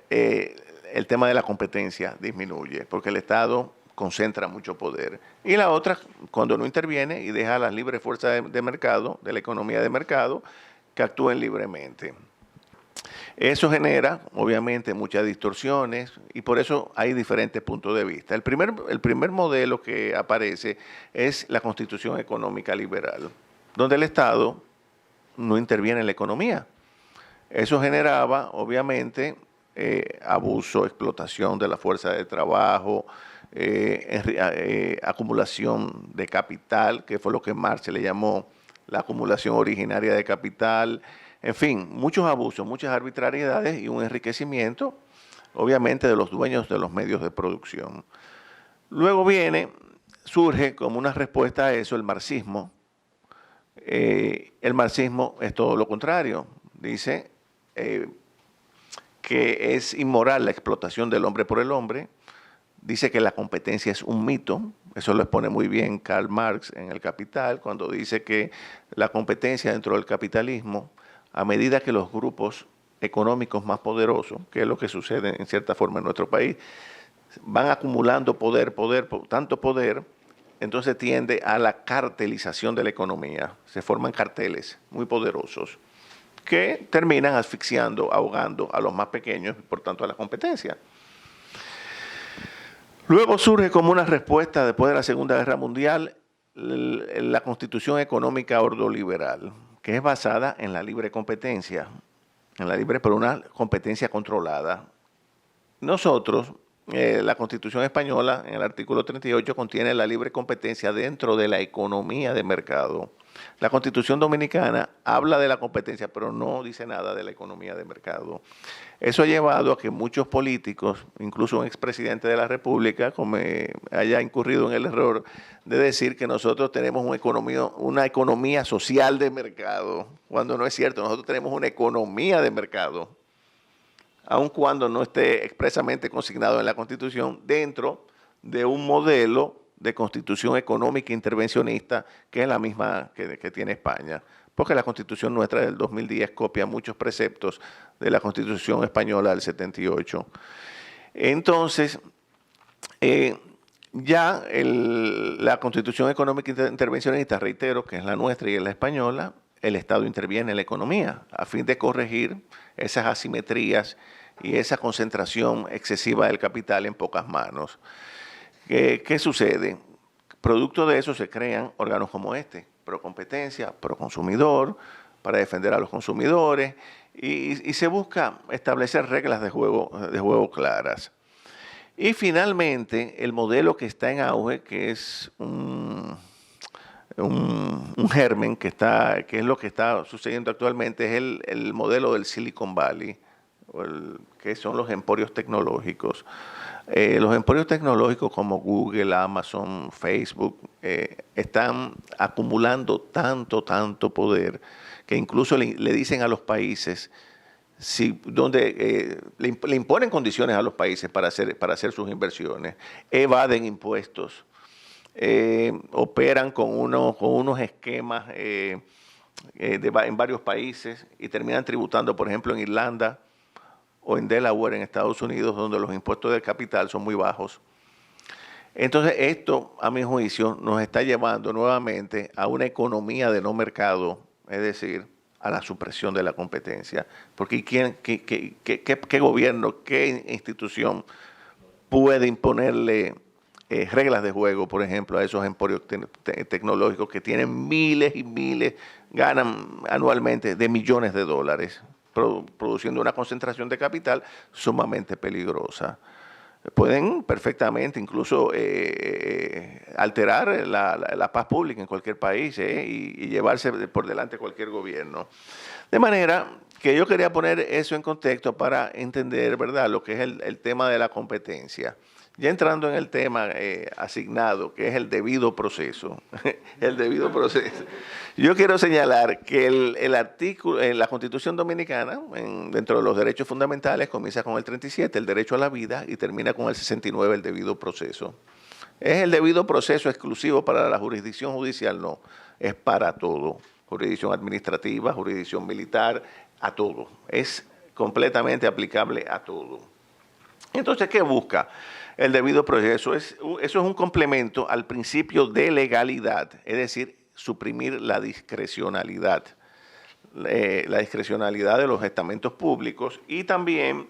el tema de la competencia disminuye, porque el Estado concentra mucho poder. Y la otra, cuando no interviene y deja a las libres fuerzas de mercado, de la economía de mercado, que actúen libremente. Eso genera, obviamente, muchas distorsiones y por eso hay diferentes puntos de vista. El primer modelo que aparece es la Constitución Económica Liberal, donde el Estado no interviene en la economía. Eso generaba, obviamente, abuso, explotación de la fuerza de trabajo, acumulación de capital, que fue lo que Marx le llamó la acumulación originaria de capital. En fin, muchos abusos, muchas arbitrariedades y un enriquecimiento, obviamente, de los dueños de los medios de producción. Luego surge como una respuesta a eso el marxismo. El marxismo es todo lo contrario. Dice que es inmoral la explotación del hombre por el hombre. Dice que la competencia es un mito. Eso lo expone muy bien Karl Marx en El Capital, cuando dice que la competencia dentro del capitalismo, a medida que los grupos económicos más poderosos, que es lo que sucede en cierta forma en nuestro país, van acumulando tanto poder, entonces tiende a la cartelización de la economía. Se forman carteles muy poderosos que terminan asfixiando, ahogando a los más pequeños y por tanto a la competencia. Luego surge como una respuesta después de la Segunda Guerra Mundial la Constitución Económica Ordoliberal, que es basada en la libre competencia, pero una competencia controlada. Nosotros, la Constitución española, en el artículo 38, contiene la libre competencia dentro de la economía de mercado. La Constitución dominicana habla de la competencia, pero no dice nada de la economía de mercado. Eso ha llevado a que muchos políticos, incluso un expresidente de la República, haya incurrido en el error de decir que nosotros tenemos una economía social de mercado, cuando no es cierto. Nosotros tenemos una economía de mercado, aun cuando no esté expresamente consignado en la Constitución, dentro de un modelo de constitución económica intervencionista, que es la misma que tiene España, porque la Constitución nuestra del 2010 copia muchos preceptos de la Constitución española del 78. Entonces, la Constitución económica intervencionista, reitero, que es la nuestra y es la española, el Estado interviene en la economía a fin de corregir esas asimetrías y esa concentración excesiva del capital en pocas manos. ¿Qué sucede? Producto de eso se crean órganos como este, pro competencia, pro consumidor, para defender a los consumidores, y se busca establecer reglas de juego claras. Y finalmente, el modelo que está en auge, que es un germen, que es lo que está sucediendo actualmente, es el modelo del Silicon Valley, que son los emporios tecnológicos. Los emporios tecnológicos como Google, Amazon, Facebook, están acumulando tanto poder que incluso le dicen a los países, le imponen condiciones a los países para hacer sus inversiones, evaden impuestos, operan con unos esquemas en varios países y terminan tributando, por ejemplo, en Irlanda o en Delaware, en Estados Unidos, donde los impuestos del capital son muy bajos. Entonces, esto, a mi juicio, nos está llevando nuevamente a una economía de no mercado es decir, a la supresión de la competencia. Porque ¿qué gobierno, qué institución puede imponerle reglas de juego, por ejemplo, a esos emporios tecnológicos que tienen miles y miles, ganan anualmente de millones de dólares, produciendo una concentración de capital sumamente peligrosa? Pueden perfectamente incluso alterar la paz pública en cualquier país y llevarse por delante cualquier gobierno. De manera que yo quería poner eso en contexto para entender, ¿verdad?, lo que es el tema de la competencia. Ya entrando en el tema asignado, que es el debido proceso. El debido proceso. Yo quiero señalar que el artículo en la Constitución Dominicana, dentro de los derechos fundamentales, comienza con el 37, el derecho a la vida, y termina con el 69, el debido proceso. ¿Es el debido proceso exclusivo para la jurisdicción judicial? No, es para todo. Jurisdicción administrativa, jurisdicción militar, a todo. Es completamente aplicable a todo. Entonces, ¿qué busca el debido proceso? Eso es un complemento al principio de legalidad, es decir, suprimir la discrecionalidad. La discrecionalidad de los estamentos públicos y también,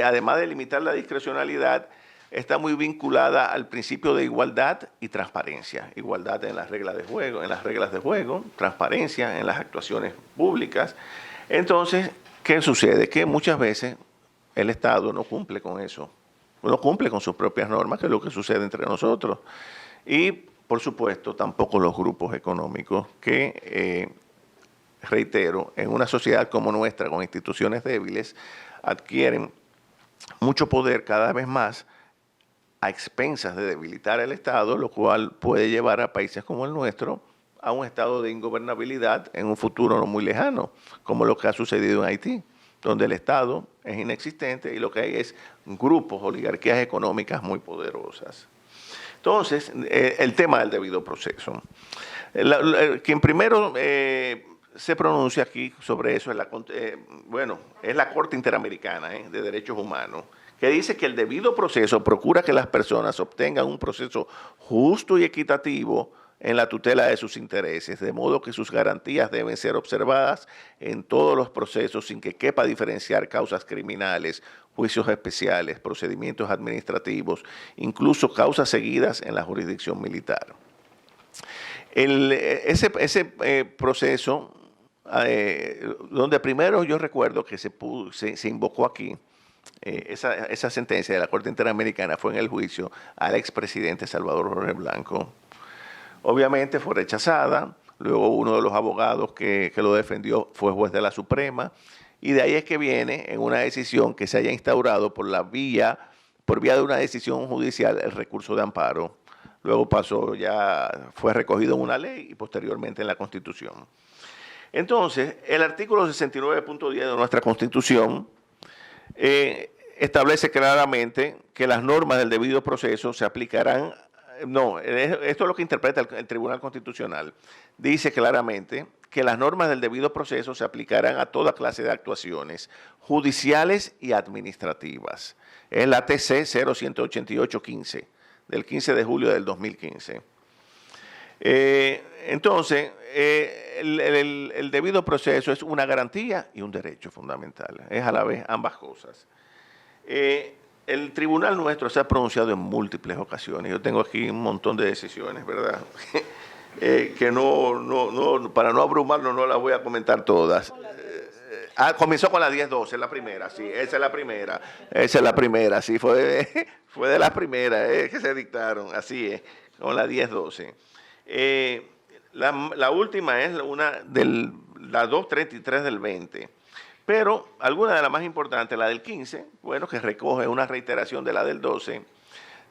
además de limitar la discrecionalidad, está muy vinculada al principio de igualdad y transparencia. Igualdad en las reglas de juego, transparencia en las actuaciones públicas. Entonces, ¿qué sucede? Que muchas veces el Estado no cumple con eso, no cumple con sus propias normas, que es lo que sucede entre nosotros. Y, por supuesto, tampoco los grupos económicos que, reitero, en una sociedad como nuestra, con instituciones débiles, adquieren mucho poder cada vez más a expensas de debilitar el Estado, lo cual puede llevar a países como el nuestro a un estado de ingobernabilidad en un futuro no muy lejano, como lo que ha sucedido en Haití, donde el Estado es inexistente y lo que hay es grupos, oligarquías económicas muy poderosas. Entonces, el tema del debido proceso. Quien primero se pronuncia aquí sobre eso es la Corte Interamericana de Derechos Humanos, que dice que el debido proceso procura que las personas obtengan un proceso justo y equitativo en la tutela de sus intereses, de modo que sus garantías deben ser observadas en todos los procesos sin que quepa diferenciar causas criminales, juicios especiales, procedimientos administrativos, incluso causas seguidas en la jurisdicción militar. Ese proceso, donde primero yo recuerdo que se invocó aquí, esa sentencia de la Corte Interamericana fue en el juicio al expresidente Salvador Jorge Blanco. Obviamente fue rechazada, luego uno de los abogados que lo defendió fue juez de la Suprema, y de ahí es que viene en una decisión que se haya instaurado por vía de una decisión judicial el recurso de amparo. Luego fue recogido en una ley y posteriormente en la Constitución. Entonces, el artículo 69.10 de nuestra Constitución establece claramente que las normas del debido proceso se aplicarán. No, esto es lo que interpreta el Tribunal Constitucional. Dice claramente que las normas del debido proceso se aplicarán a toda clase de actuaciones judiciales y administrativas. Es la TC 0188-15, del 15 de julio del 2015. Entonces, el debido proceso es una garantía y un derecho fundamental. Es a la vez ambas cosas. El tribunal nuestro se ha pronunciado en múltiples ocasiones. Yo tengo aquí un montón de decisiones, ¿verdad? Que para no abrumarnos no las voy a comentar todas. Comenzó con la 1012, es la primera, sí, esa es la primera, sí, fue de las primeras que se dictaron, así es, con la 1012. La última es la 233 del 20. Pero alguna de las más importantes, la del 15, que recoge una reiteración de la del 12,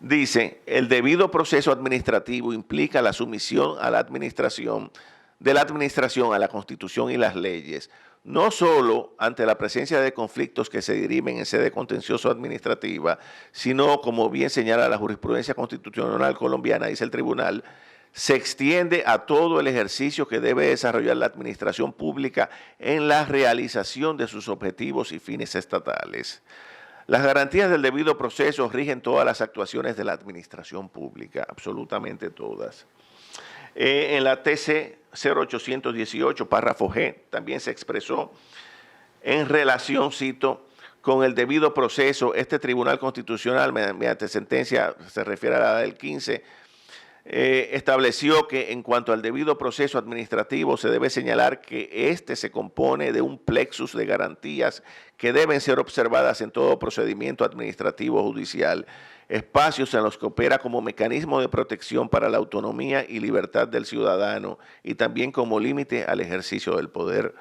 dice, el debido proceso administrativo implica la sumisión a la administración a la Constitución y las leyes, no solo ante la presencia de conflictos que se dirimen en sede contencioso administrativa, sino, como bien señala la jurisprudencia constitucional colombiana, dice el tribunal, se extiende a todo el ejercicio que debe desarrollar la administración pública en la realización de sus objetivos y fines estatales. Las garantías del debido proceso rigen todas las actuaciones de la administración pública, absolutamente todas. En la TC 0818, párrafo G, también se expresó en relación, cito, con el debido proceso. Este Tribunal Constitucional, mediante sentencia, se refiere a la del 15, estableció que en cuanto al debido proceso administrativo se debe señalar que éste se compone de un plexus de garantías que deben ser observadas en todo procedimiento administrativo judicial, espacios en los que opera como mecanismo de protección para la autonomía y libertad del ciudadano y también como límite al ejercicio del poder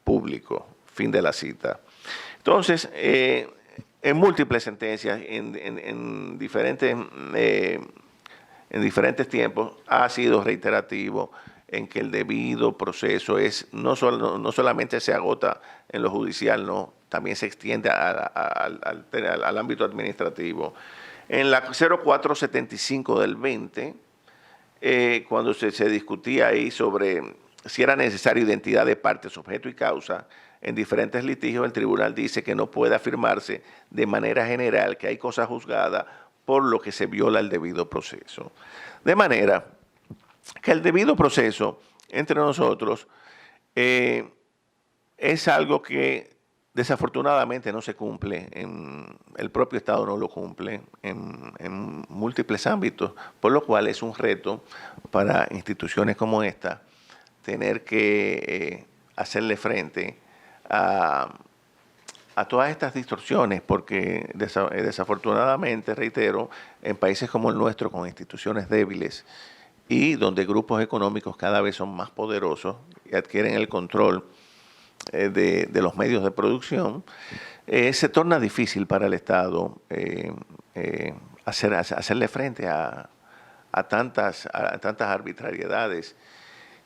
público. Fin de la cita. Entonces, en múltiples sentencias, en diferentes tiempos, ha sido reiterativo en que el debido proceso no solamente se agota en lo judicial, no, también se extiende al ámbito administrativo. En la 0475 del 20, cuando se discutía ahí sobre si era necesaria identidad de partes, objeto y causa, en diferentes litigios el tribunal dice que no puede afirmarse de manera general que hay cosa juzgada por lo que se viola el debido proceso. De manera que el debido proceso entre nosotros es algo que desafortunadamente no se cumple, el propio Estado no lo cumple en múltiples ámbitos, por lo cual es un reto para instituciones como esta tener que hacerle frente a todas estas distorsiones, porque desafortunadamente, reitero, en países como el nuestro, con instituciones débiles y donde grupos económicos cada vez son más poderosos y adquieren el control de los medios de producción, se torna difícil para el Estado hacerle frente a tantas arbitrariedades.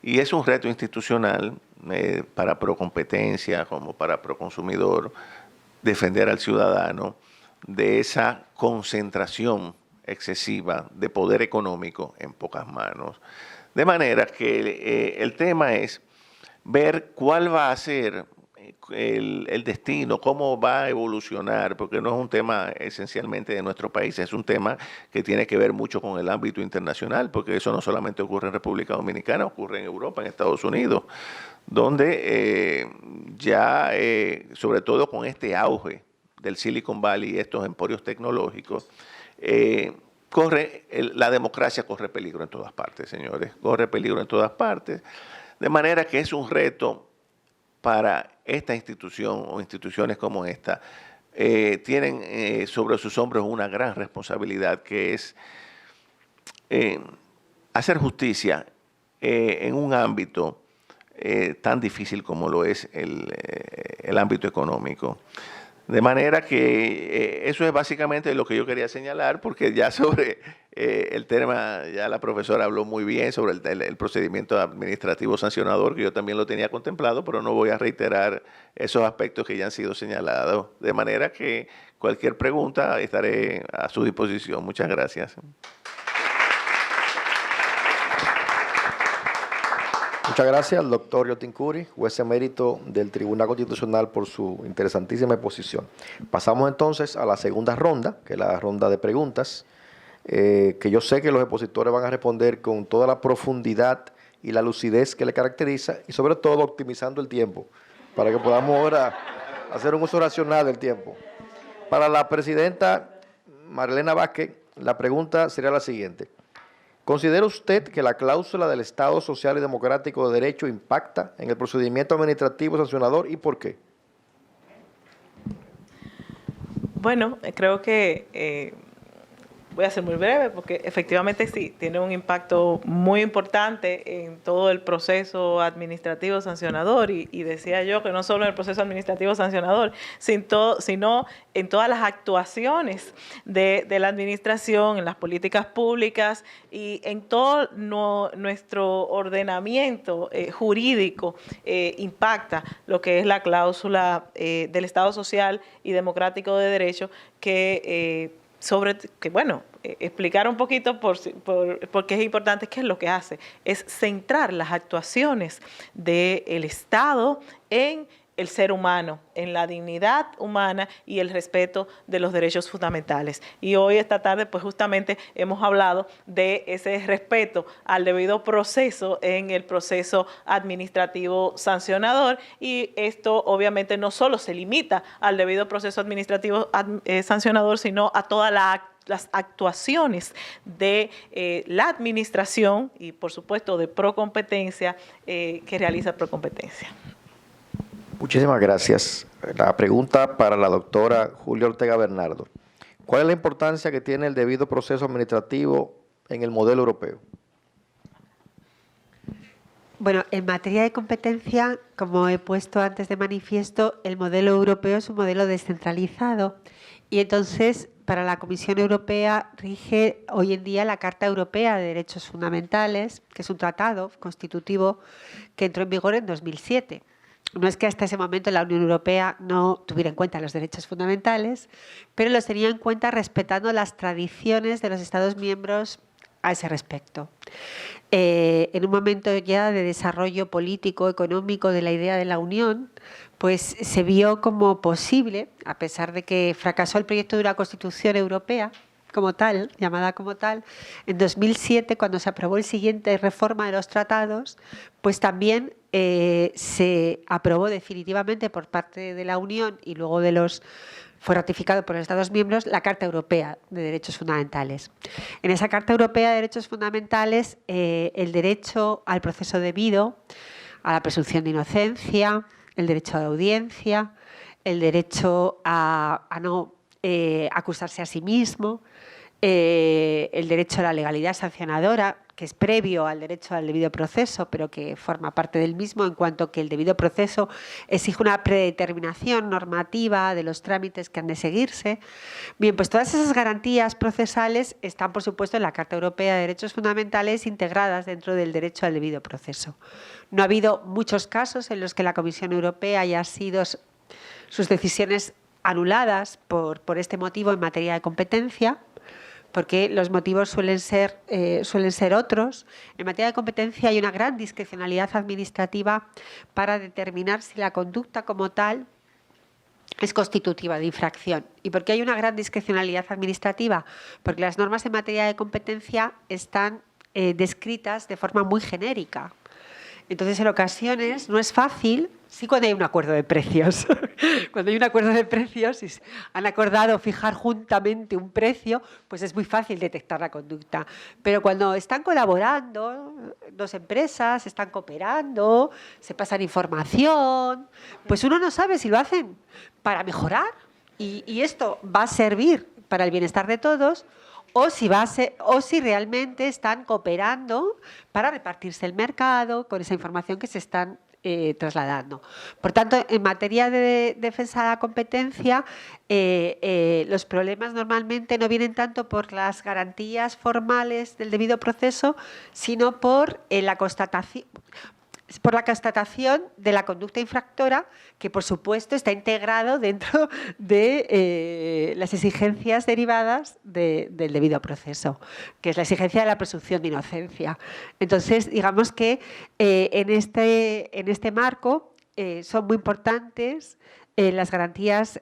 Y es un reto institucional para Procompetencia como para Proconsumidor defender al ciudadano de esa concentración excesiva de poder económico en pocas manos. De manera que el tema es ver cuál va a ser el destino, cómo va a evolucionar, porque no es un tema esencialmente de nuestro país, es un tema que tiene que ver mucho con el ámbito internacional, porque eso no solamente ocurre en República Dominicana, ocurre en Europa, en Estados Unidos, donde sobre todo con este auge del Silicon Valley y estos emporios tecnológicos, la democracia corre peligro en todas partes, señores, corre peligro en todas partes, de manera que es un reto para esta institución o instituciones como esta. Tienen sobre sus hombros una gran responsabilidad, que es hacer justicia en un ámbito tan difícil como lo es el ámbito económico. De manera que eso es básicamente lo que yo quería señalar, porque ya sobre el tema, ya la profesora habló muy bien sobre el procedimiento administrativo sancionador, que yo también lo tenía contemplado, pero no voy a reiterar esos aspectos que ya han sido señalados. De manera que cualquier pregunta estaré a su disposición. Muchas gracias. Muchas gracias al doctor Yotin Curi, juez emérito del Tribunal Constitucional, por su interesantísima exposición. Pasamos entonces a la segunda ronda, que es la ronda de preguntas, que yo sé que los expositores van a responder con toda la profundidad y la lucidez que le caracteriza, y sobre todo optimizando el tiempo, para que podamos ahora hacer un uso racional del tiempo. Para la presidenta Marilena Vázquez, la pregunta sería la siguiente. ¿Considera usted que la cláusula del Estado Social y Democrático de Derecho impacta en el procedimiento administrativo sancionador y por qué? Bueno, creo que voy a ser muy breve porque efectivamente sí, tiene un impacto muy importante en todo el proceso administrativo sancionador y decía yo que no solo en el proceso administrativo sancionador, sino en todas las actuaciones de la administración, en las políticas públicas y en todo nuestro ordenamiento jurídico impacta lo que es la cláusula del Estado Social y Democrático de Derecho explicar un poquito por qué es importante, qué es lo que hace, es centrar las actuaciones del Estado en el ser humano, en la dignidad humana y el respeto de los derechos fundamentales. Y hoy, esta tarde, pues justamente hemos hablado de ese respeto al debido proceso en el proceso administrativo sancionador, y esto obviamente no solo se limita al debido proceso administrativo sancionador, sino a todas las actuaciones de la administración y, por supuesto, de Procompetencia que realiza Procompetencia. Muchísimas gracias. La pregunta para la doctora Julia Ortega Bernardo. ¿Cuál es la importancia que tiene el debido proceso administrativo en el modelo europeo? Bueno, en materia de competencia, como he puesto antes de manifiesto, el modelo europeo es un modelo descentralizado y entonces para la Comisión Europea rige hoy en día la Carta Europea de Derechos Fundamentales, que es un tratado constitutivo que entró en vigor en 2007. No es que hasta ese momento la Unión Europea no tuviera en cuenta los derechos fundamentales, pero los tenía en cuenta respetando las tradiciones de los Estados miembros a ese respecto. En un momento ya de desarrollo político, económico de la idea de la Unión, pues se vio como posible, a pesar de que fracasó el proyecto de una Constitución Europea como tal, llamada como tal, en 2007, cuando se aprobó el siguiente reforma de los tratados, pues también se aprobó definitivamente por parte de la Unión y luego fue ratificado por los Estados miembros la Carta Europea de Derechos Fundamentales. En esa Carta Europea de Derechos Fundamentales, el derecho al proceso debido, a la presunción de inocencia, el derecho a la audiencia, el derecho a no acusarse a sí mismo, el derecho a la legalidad sancionadora, que es previo al derecho al debido proceso, pero que forma parte del mismo, en cuanto que el debido proceso exige una predeterminación normativa de los trámites que han de seguirse. Bien, pues todas esas garantías procesales están, por supuesto, en la Carta Europea de Derechos Fundamentales, integradas dentro del derecho al debido proceso. No ha habido muchos casos en los que la Comisión Europea haya sido sus decisiones anuladas por este motivo en materia de competencia, porque los motivos suelen ser otros. En materia de competencia hay una gran discrecionalidad administrativa para determinar si la conducta como tal es constitutiva de infracción. ¿Y por qué hay una gran discrecionalidad administrativa? Porque las normas en materia de competencia están descritas de forma muy genérica. Entonces, en ocasiones no es fácil, sí, cuando hay un acuerdo de precios. Cuando hay un acuerdo de precios y han acordado fijar juntamente un precio, pues es muy fácil detectar la conducta. Pero cuando están colaborando dos empresas, están cooperando, se pasan información, pues uno no sabe si lo hacen para mejorar y esto va a servir para el bienestar de todos, o si realmente están cooperando para repartirse el mercado con esa información que se están trasladando. Por tanto, en materia de defensa de la competencia, los problemas normalmente no vienen tanto por las garantías formales del debido proceso, sino por la constatación de la conducta infractora, que por supuesto está integrado dentro de las exigencias derivadas del debido proceso, que es la exigencia de la presunción de inocencia. Entonces, digamos que en este marco son muy importantes las garantías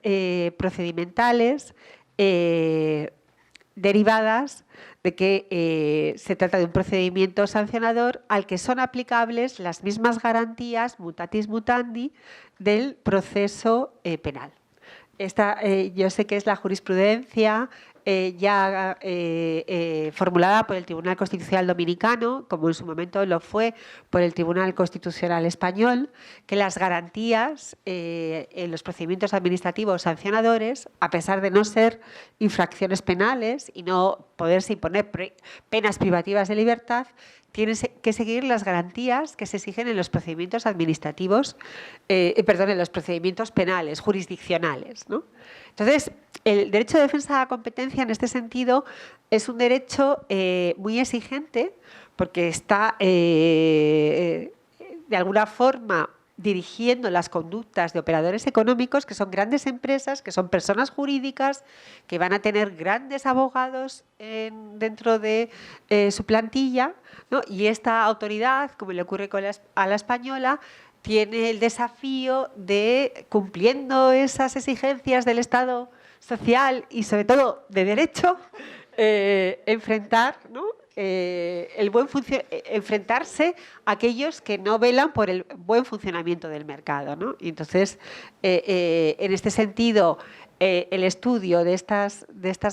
procedimentales derivadas de que se trata de un procedimiento sancionador al que son aplicables las mismas garantías mutatis mutandi del proceso penal. Esta yo sé que es la jurisprudencia ya formulada por el Tribunal Constitucional Dominicano, como en su momento lo fue por el Tribunal Constitucional Español, que las garantías en los procedimientos administrativos sancionadores, a pesar de no ser infracciones penales y no poderse imponer penas privativas de libertad, tienen que seguir las garantías que se exigen en los procedimientos administrativos, en los procedimientos penales, jurisdiccionales, ¿no? Entonces, el derecho de defensa de la competencia en este sentido es un derecho muy exigente porque está de alguna forma dirigiendo las conductas de operadores económicos, que son grandes empresas, que son personas jurídicas, que van a tener grandes abogados dentro de su plantilla, ¿no? Y esta autoridad, como le ocurre a la española, tiene el desafío de, cumpliendo esas exigencias del Estado social y sobre todo de derecho, enfrentar, ¿no? Enfrentarse a aquellos que no velan por el buen funcionamiento del mercado, ¿no? Y entonces, en este sentido, el estudio de estas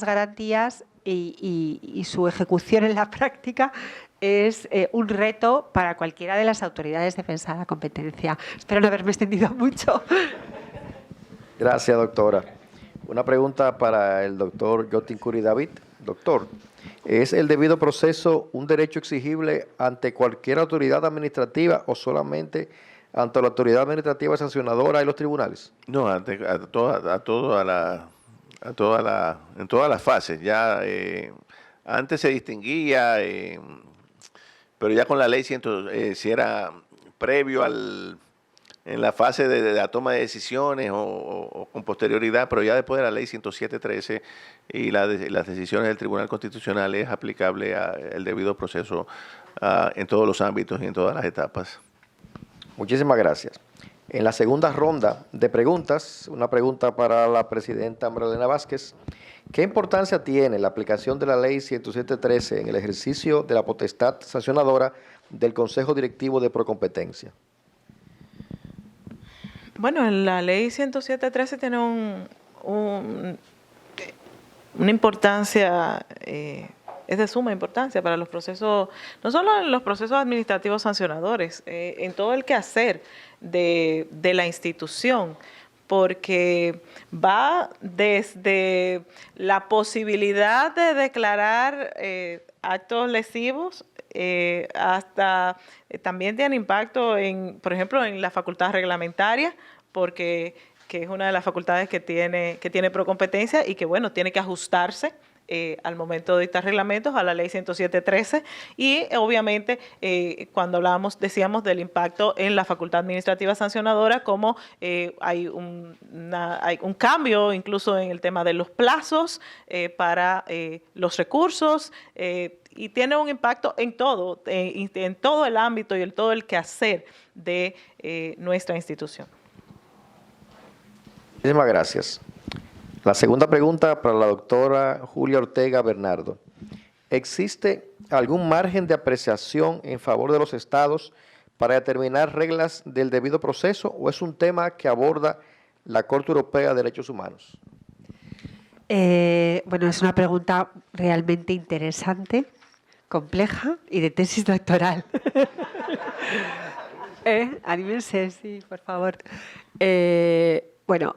garantías y su ejecución en la práctica es un reto para cualquiera de las autoridades de defensa de la competencia. Espero no haberme extendido mucho. Gracias, doctora. Una pregunta para el doctor Jotin Curi David. Doctor, ¿es el debido proceso un derecho exigible ante cualquier autoridad administrativa o solamente ante la autoridad administrativa sancionadora y los tribunales? No, en todas las fases. Ya antes se distinguía, pero ya con la ley si era previo en la fase de la toma de decisiones o con posterioridad, pero ya después de la ley 107.13 y las decisiones del Tribunal Constitucional es aplicable el debido proceso en todos los ámbitos y en todas las etapas. Muchísimas gracias. En la segunda ronda de preguntas, una pregunta para la presidenta María Elena Vázquez. ¿Qué importancia tiene la aplicación de la ley 107.13 en el ejercicio de la potestad sancionadora del Consejo Directivo de Procompetencia? Bueno, la ley 107.13 tiene una importancia, es de suma importancia para los procesos, no solo en los procesos administrativos sancionadores, en todo el quehacer de la institución, porque va desde la posibilidad de declarar actos lesivos hasta también tiene impacto por ejemplo, en la facultad reglamentaria, porque que es una de las facultades que tiene Procompetencia y que, bueno, tiene que ajustarse al momento de dictar reglamentos a la ley 107.13 y obviamente cuando decíamos del impacto en la facultad administrativa sancionadora, como hay un cambio incluso en el tema de los plazos para los recursos y tiene un impacto en todo el ámbito y en todo el quehacer de nuestra institución. Muchísimas gracias. La segunda pregunta para la doctora Julia Ortega Bernardo. ¿Existe algún margen de apreciación en favor de los estados para determinar reglas del debido proceso o es un tema que aborda la Corte Europea de Derechos Humanos? Bueno, es una pregunta realmente interesante, compleja y de tesis doctoral. Anímense, sí, por favor. Bueno,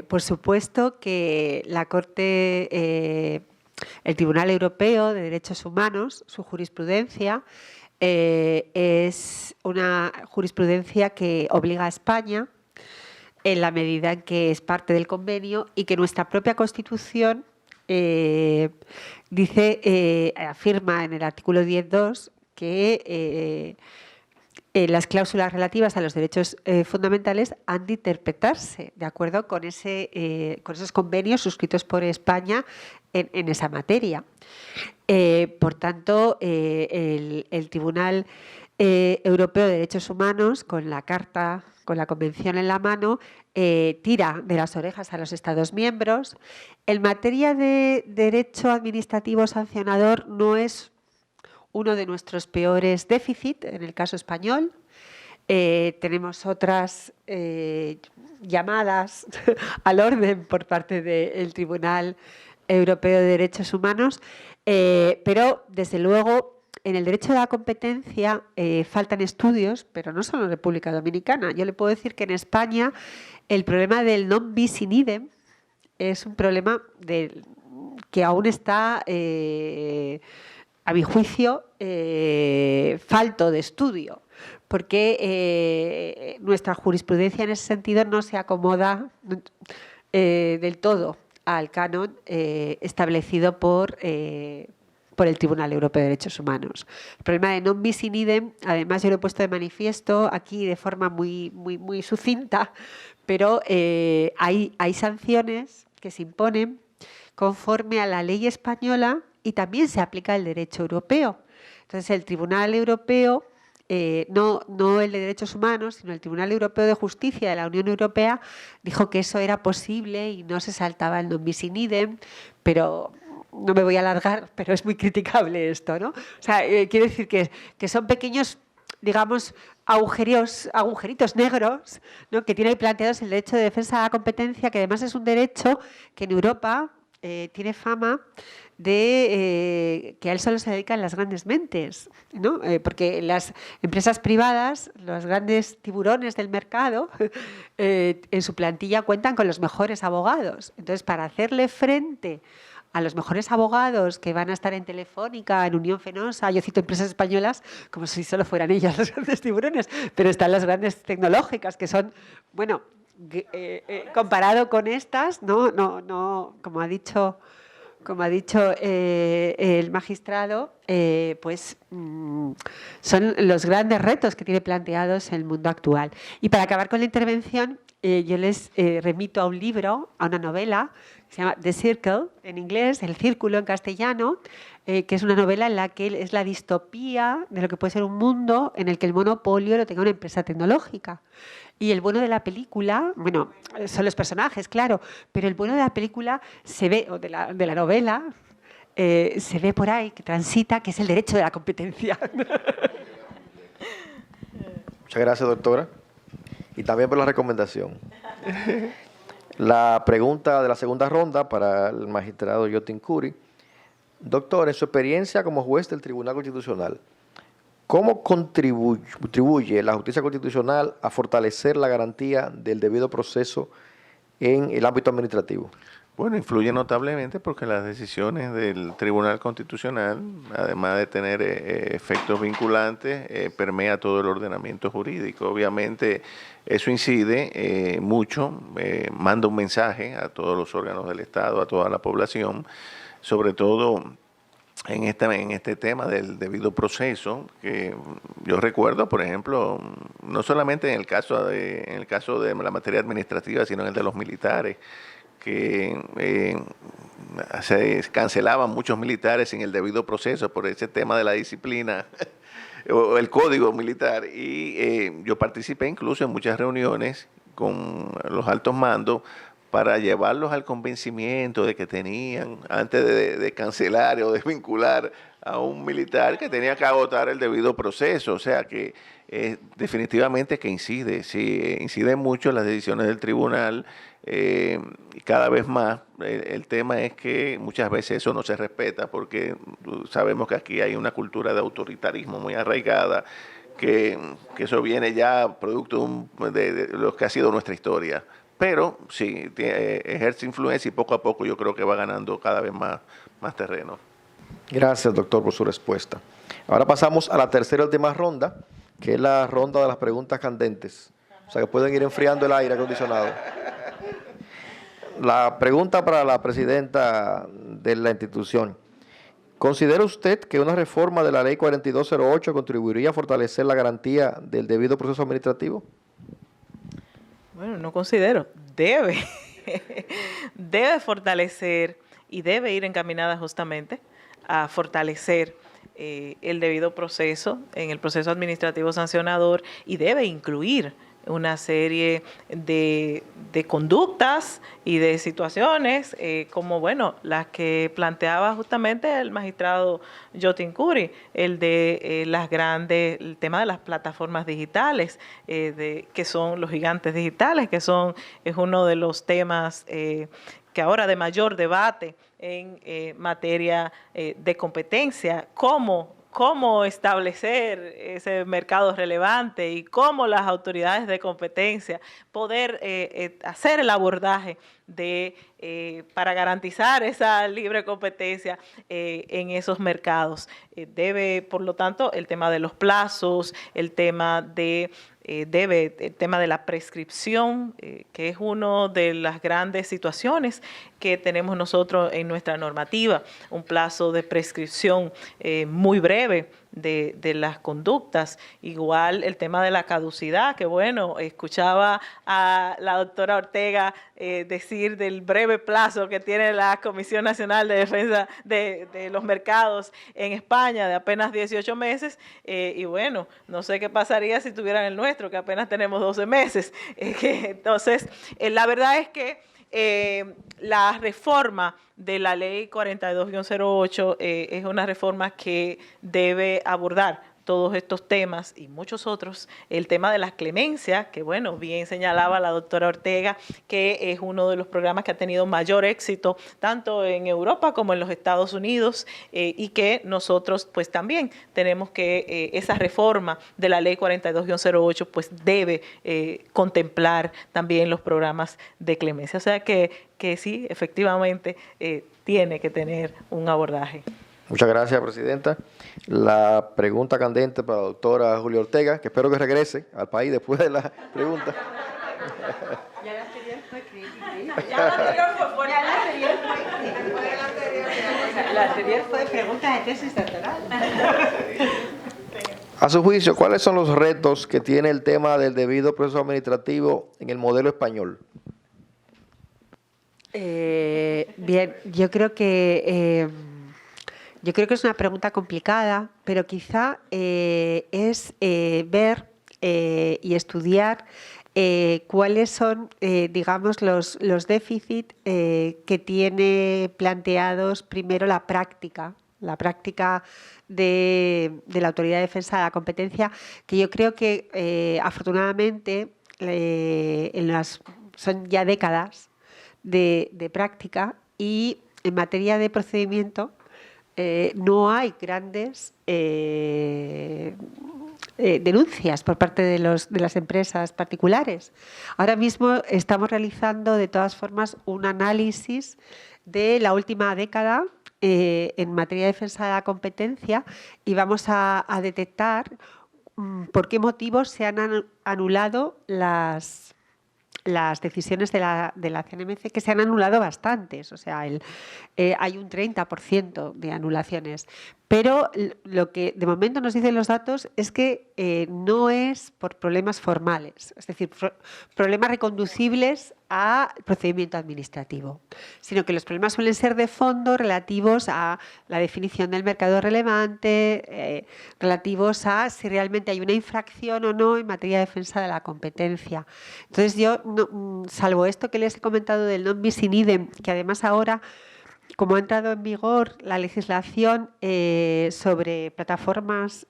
por supuesto que la Corte, el Tribunal Europeo de Derechos Humanos, su jurisprudencia, es una jurisprudencia que obliga a España en la medida en que es parte del convenio y que nuestra propia Constitución afirma en el artículo 10.2 que las cláusulas relativas a los derechos fundamentales han de interpretarse de acuerdo con esos convenios suscritos por España en esa materia. Por tanto, el Tribunal Europeo de Derechos Humanos, con la Carta, con la Convención en la mano, tira de las orejas a los Estados miembros. En materia de derecho administrativo sancionador no es uno de nuestros peores déficits en el caso español. Tenemos otras llamadas al orden por parte del Tribunal Europeo de Derechos Humanos, pero desde luego en el derecho de la competencia faltan estudios, pero no solo en República Dominicana. Yo le puedo decir que en España el problema del non bis in idem es un problema que aún está a mi juicio, falto de estudio, porque nuestra jurisprudencia en ese sentido no se acomoda del todo al canon establecido por el Tribunal Europeo de Derechos Humanos. El problema de non bis in idem, además yo lo he puesto de manifiesto aquí de forma muy sucinta, pero hay sanciones que se imponen conforme a la ley española y también se aplica el derecho europeo. Entonces, el Tribunal Europeo no el de Derechos Humanos, sino el Tribunal Europeo de Justicia de la Unión Europea, dijo que eso era posible y no se saltaba el non bis in idem, pero no me voy a alargar, pero es muy criticable esto, ¿no? O sea, quiero decir que son pequeños, digamos, agujeritos negros, ¿no?, que tiene planteados el derecho de defensa de la competencia, que además es un derecho que en Europa tiene fama de que a él solo se dedican las grandes mentes, ¿no? Porque las empresas privadas, los grandes tiburones del mercado, en su plantilla cuentan con los mejores abogados. Entonces, para hacerle frente a los mejores abogados que van a estar en Telefónica, en Unión Fenosa, yo cito empresas españolas como si solo fueran ellas los grandes tiburones, pero están las grandes tecnológicas que son, bueno, comparado con estas, no, como ha dicho el magistrado, pues son los grandes retos que tiene planteados el mundo actual. Y para acabar con la intervención, yo les remito a un libro, a una novela, que se llama The Circle, en inglés, El Círculo en castellano, que es una novela en la que es la distopía de lo que puede ser un mundo en el que el monopolio lo tenga una empresa tecnológica. Y el bueno de la película, bueno, son los personajes, claro, pero el bueno de la película se ve, o de la novela, se ve por ahí, que transita, que es el derecho de la competencia. Muchas gracias, doctora. Y también por la recomendación. La pregunta de la segunda ronda para el magistrado Yotin Curi. Doctor, en su experiencia como juez del Tribunal Constitucional, ¿cómo contribuye la justicia constitucional a fortalecer la garantía del debido proceso en el ámbito administrativo? Bueno, influye notablemente porque las decisiones del Tribunal Constitucional, además de tener efectos vinculantes, permea todo el ordenamiento jurídico. Obviamente, eso incide mucho, manda un mensaje a todos los órganos del Estado, a toda la población, sobre todo en este tema del debido proceso, que yo recuerdo, por ejemplo, no solamente en el caso de la materia administrativa, sino en el de los militares, que se cancelaban muchos militares sin el debido proceso por ese tema de la disciplina o el código militar. Y yo participé incluso en muchas reuniones con los altos mandos para llevarlos al convencimiento de que tenían, antes de cancelar o desvincular a un militar, que tenía que agotar el debido proceso. O sea que definitivamente que incide, sí, incide mucho en las decisiones del tribunal. Y cada vez más el tema es que muchas veces eso no se respeta, porque sabemos que aquí hay una cultura de autoritarismo muy arraigada, que eso viene ya producto de lo que ha sido nuestra historia. Pero sí, ejerce influencia y poco a poco yo creo que va ganando cada vez más terreno. Gracias, doctor, por su respuesta. Ahora pasamos a la tercera y última ronda, que es la ronda de las preguntas candentes. O sea que pueden ir enfriando el aire acondicionado. La pregunta para la presidenta de la institución. ¿Considera usted que una reforma de la Ley 4208 contribuiría a fortalecer la garantía del debido proceso administrativo? Bueno, no considero. Debe fortalecer y debe ir encaminada justamente a fortalecer el debido proceso en el proceso administrativo sancionador, y debe incluir una serie de conductas y de situaciones como, bueno, las que planteaba justamente el magistrado Yotin Curi, el tema de las plataformas digitales, que son los gigantes digitales, es uno de los temas que ahora de mayor debate en materia de competencia. Cómo establecer ese mercado relevante y cómo las autoridades de competencia poder hacer el abordaje para garantizar esa libre competencia en esos mercados. Debe, por lo tanto, el tema de los plazos, el tema de la prescripción, que es una de las grandes situaciones que tenemos nosotros en nuestra normativa, un plazo de prescripción muy breve, de las conductas. Igual el tema de la caducidad, que bueno, escuchaba a la doctora Ortega decir del breve plazo que tiene la Comisión Nacional de Defensa de los Mercados en España, de apenas 18 meses, y bueno, no sé qué pasaría si tuvieran el nuestro, que apenas tenemos 12 meses. Entonces, la verdad es que la reforma de la ley 42-08 es una reforma que debe abordar todos estos temas y muchos otros. El tema de las clemencias, que bueno, bien señalaba la doctora Ortega, que es uno de los programas que ha tenido mayor éxito tanto en Europa como en los Estados Unidos, y que nosotros pues también tenemos que esa reforma de la ley 42-08 pues debe contemplar también los programas de clemencia. O sea que sí, efectivamente tiene que tener un abordaje. Muchas gracias, presidenta. La pregunta candente para la doctora Julia Ortega, que espero que regrese al país después de la pregunta. Ya la anterior fue increíble. La anterior fue pregunta de tesis doctoral. A su juicio, ¿cuáles son los retos que tiene el tema del debido proceso administrativo en el modelo español? Bien, yo creo que es una pregunta complicada, pero quizá es ver y estudiar cuáles son, digamos, los déficits que tiene planteados primero la práctica de la Autoridad de Defensa de la Competencia, que yo creo que afortunadamente son ya décadas de práctica, y en materia de procedimiento no hay grandes denuncias por parte de las empresas particulares. Ahora mismo estamos realizando de todas formas un análisis de la última década en materia de defensa de la competencia, y vamos a detectar por qué motivos se han anulado las decisiones de la CNMC, que se han anulado bastantes, o sea, hay un 30% de anulaciones. Pero lo que de momento nos dicen los datos es que no es por problemas formales, es decir, problemas reconducibles a procedimiento administrativo, sino que los problemas suelen ser de fondo, relativos a la definición del mercado relevante, relativos a si realmente hay una infracción o no en materia de defensa de la competencia. Entonces yo, salvo esto que les he comentado del non bis in idem, que además ahora, como ha entrado en vigor la legislación sobre plataformas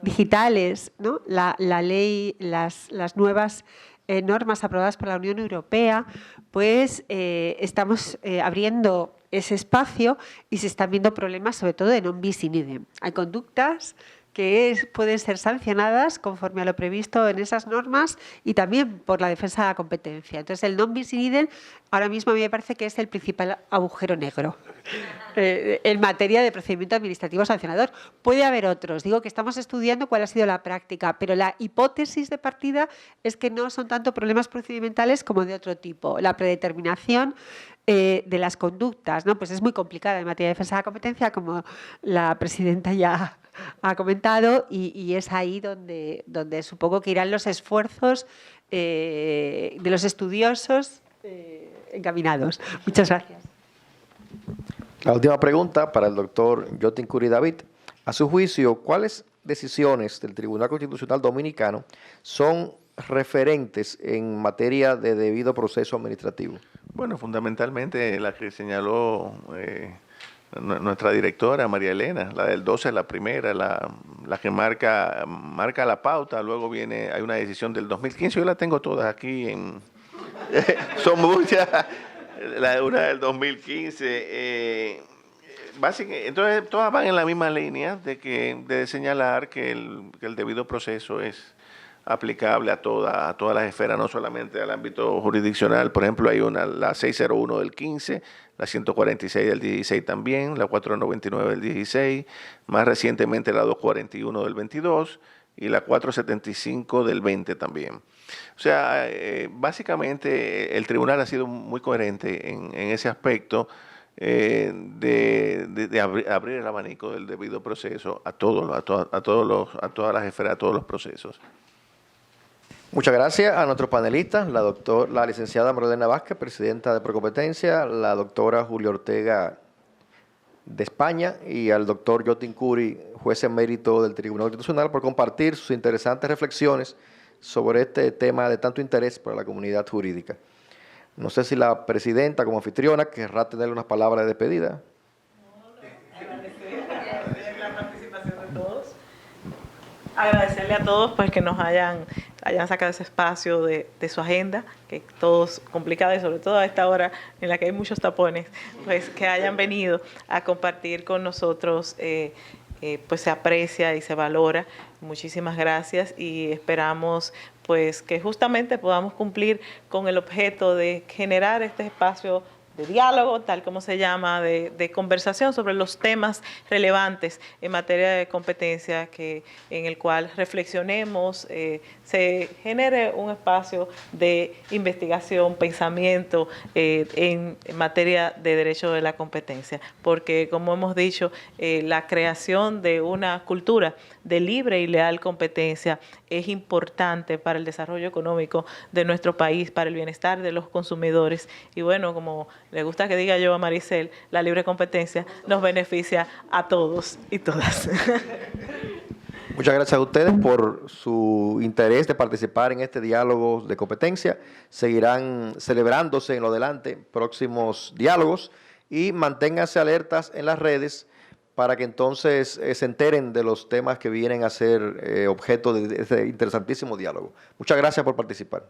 digitales, ¿no? La ley, las nuevas normas aprobadas por la Unión Europea, pues estamos abriendo ese espacio y se están viendo problemas sobre todo de non bis in idem. Hay conductas que pueden ser sancionadas conforme a lo previsto en esas normas y también por la defensa de la competencia. Entonces, el non bis in idem ahora mismo a mí me parece que es el principal agujero negro en materia de procedimiento administrativo sancionador. Puede haber otros. Digo que estamos estudiando cuál ha sido la práctica, pero la hipótesis de partida es que no son tanto problemas procedimentales como de otro tipo. La predeterminación de las conductas, ¿no? Pues es muy complicada en materia de defensa de la competencia, como la presidenta ya ha comentado, y es ahí donde supongo que irán los esfuerzos de los estudiosos encaminados. Muchas gracias. La última pregunta para el doctor Yotin Curi David. A su juicio, ¿cuáles decisiones del Tribunal Constitucional Dominicano son referentes en materia de debido proceso administrativo? Bueno, fundamentalmente la que señaló nuestra directora, María Elena, la del 12 es la primera, la que marca la pauta, luego hay una decisión del 2015, yo la tengo todas aquí, son muchas, una del 2015, básicamente, entonces todas van en la misma línea de señalar que el debido proceso es aplicable a todas las esferas, no solamente al ámbito jurisdiccional. Por ejemplo, hay la 601 del 15, la 146 del 16 también, la 499 del 16, más recientemente la 241 del 22 y la 475 del 20 también. O sea, básicamente el tribunal ha sido muy coherente en ese aspecto. abrir el abanico del debido proceso a todas las esferas, a todos los procesos. Muchas gracias a nuestros panelistas, la licenciada Marlena Vázquez, presidenta de Procompetencia, la doctora Julia Ortega de España y al doctor Yotin Curi, juez emérito del Tribunal Constitucional, por compartir sus interesantes reflexiones sobre este tema de tanto interés para la comunidad jurídica. No sé si la presidenta, como anfitriona, querrá tener unas palabras de despedida. Agradecer la participación de todos. Agradecerle a todos pues, que nos hayan sacado ese espacio de su agenda, que todos complicados y sobre todo a esta hora en la que hay muchos tapones, pues que hayan venido a compartir con nosotros, pues se aprecia y se valora. Muchísimas gracias y esperamos pues que justamente podamos cumplir con el objeto de generar este espacio de diálogo, tal como se llama, de conversación sobre los temas relevantes en materia de competencia, en el cual reflexionemos, se genere un espacio de investigación, pensamiento en materia de derecho de la competencia, porque como hemos dicho, la creación de una cultura de libre y leal competencia es importante para el desarrollo económico de nuestro país, para el bienestar de los consumidores. Y bueno, como le gusta que diga yo a Maricel, la libre competencia nos beneficia a todos y todas. Muchas gracias a ustedes por su interés de participar en este diálogo de competencia. Seguirán celebrándose en lo adelante próximos diálogos y manténganse alertas en las redes para que entonces se enteren de los temas que vienen a ser objeto de este interesantísimo diálogo. Muchas gracias por participar.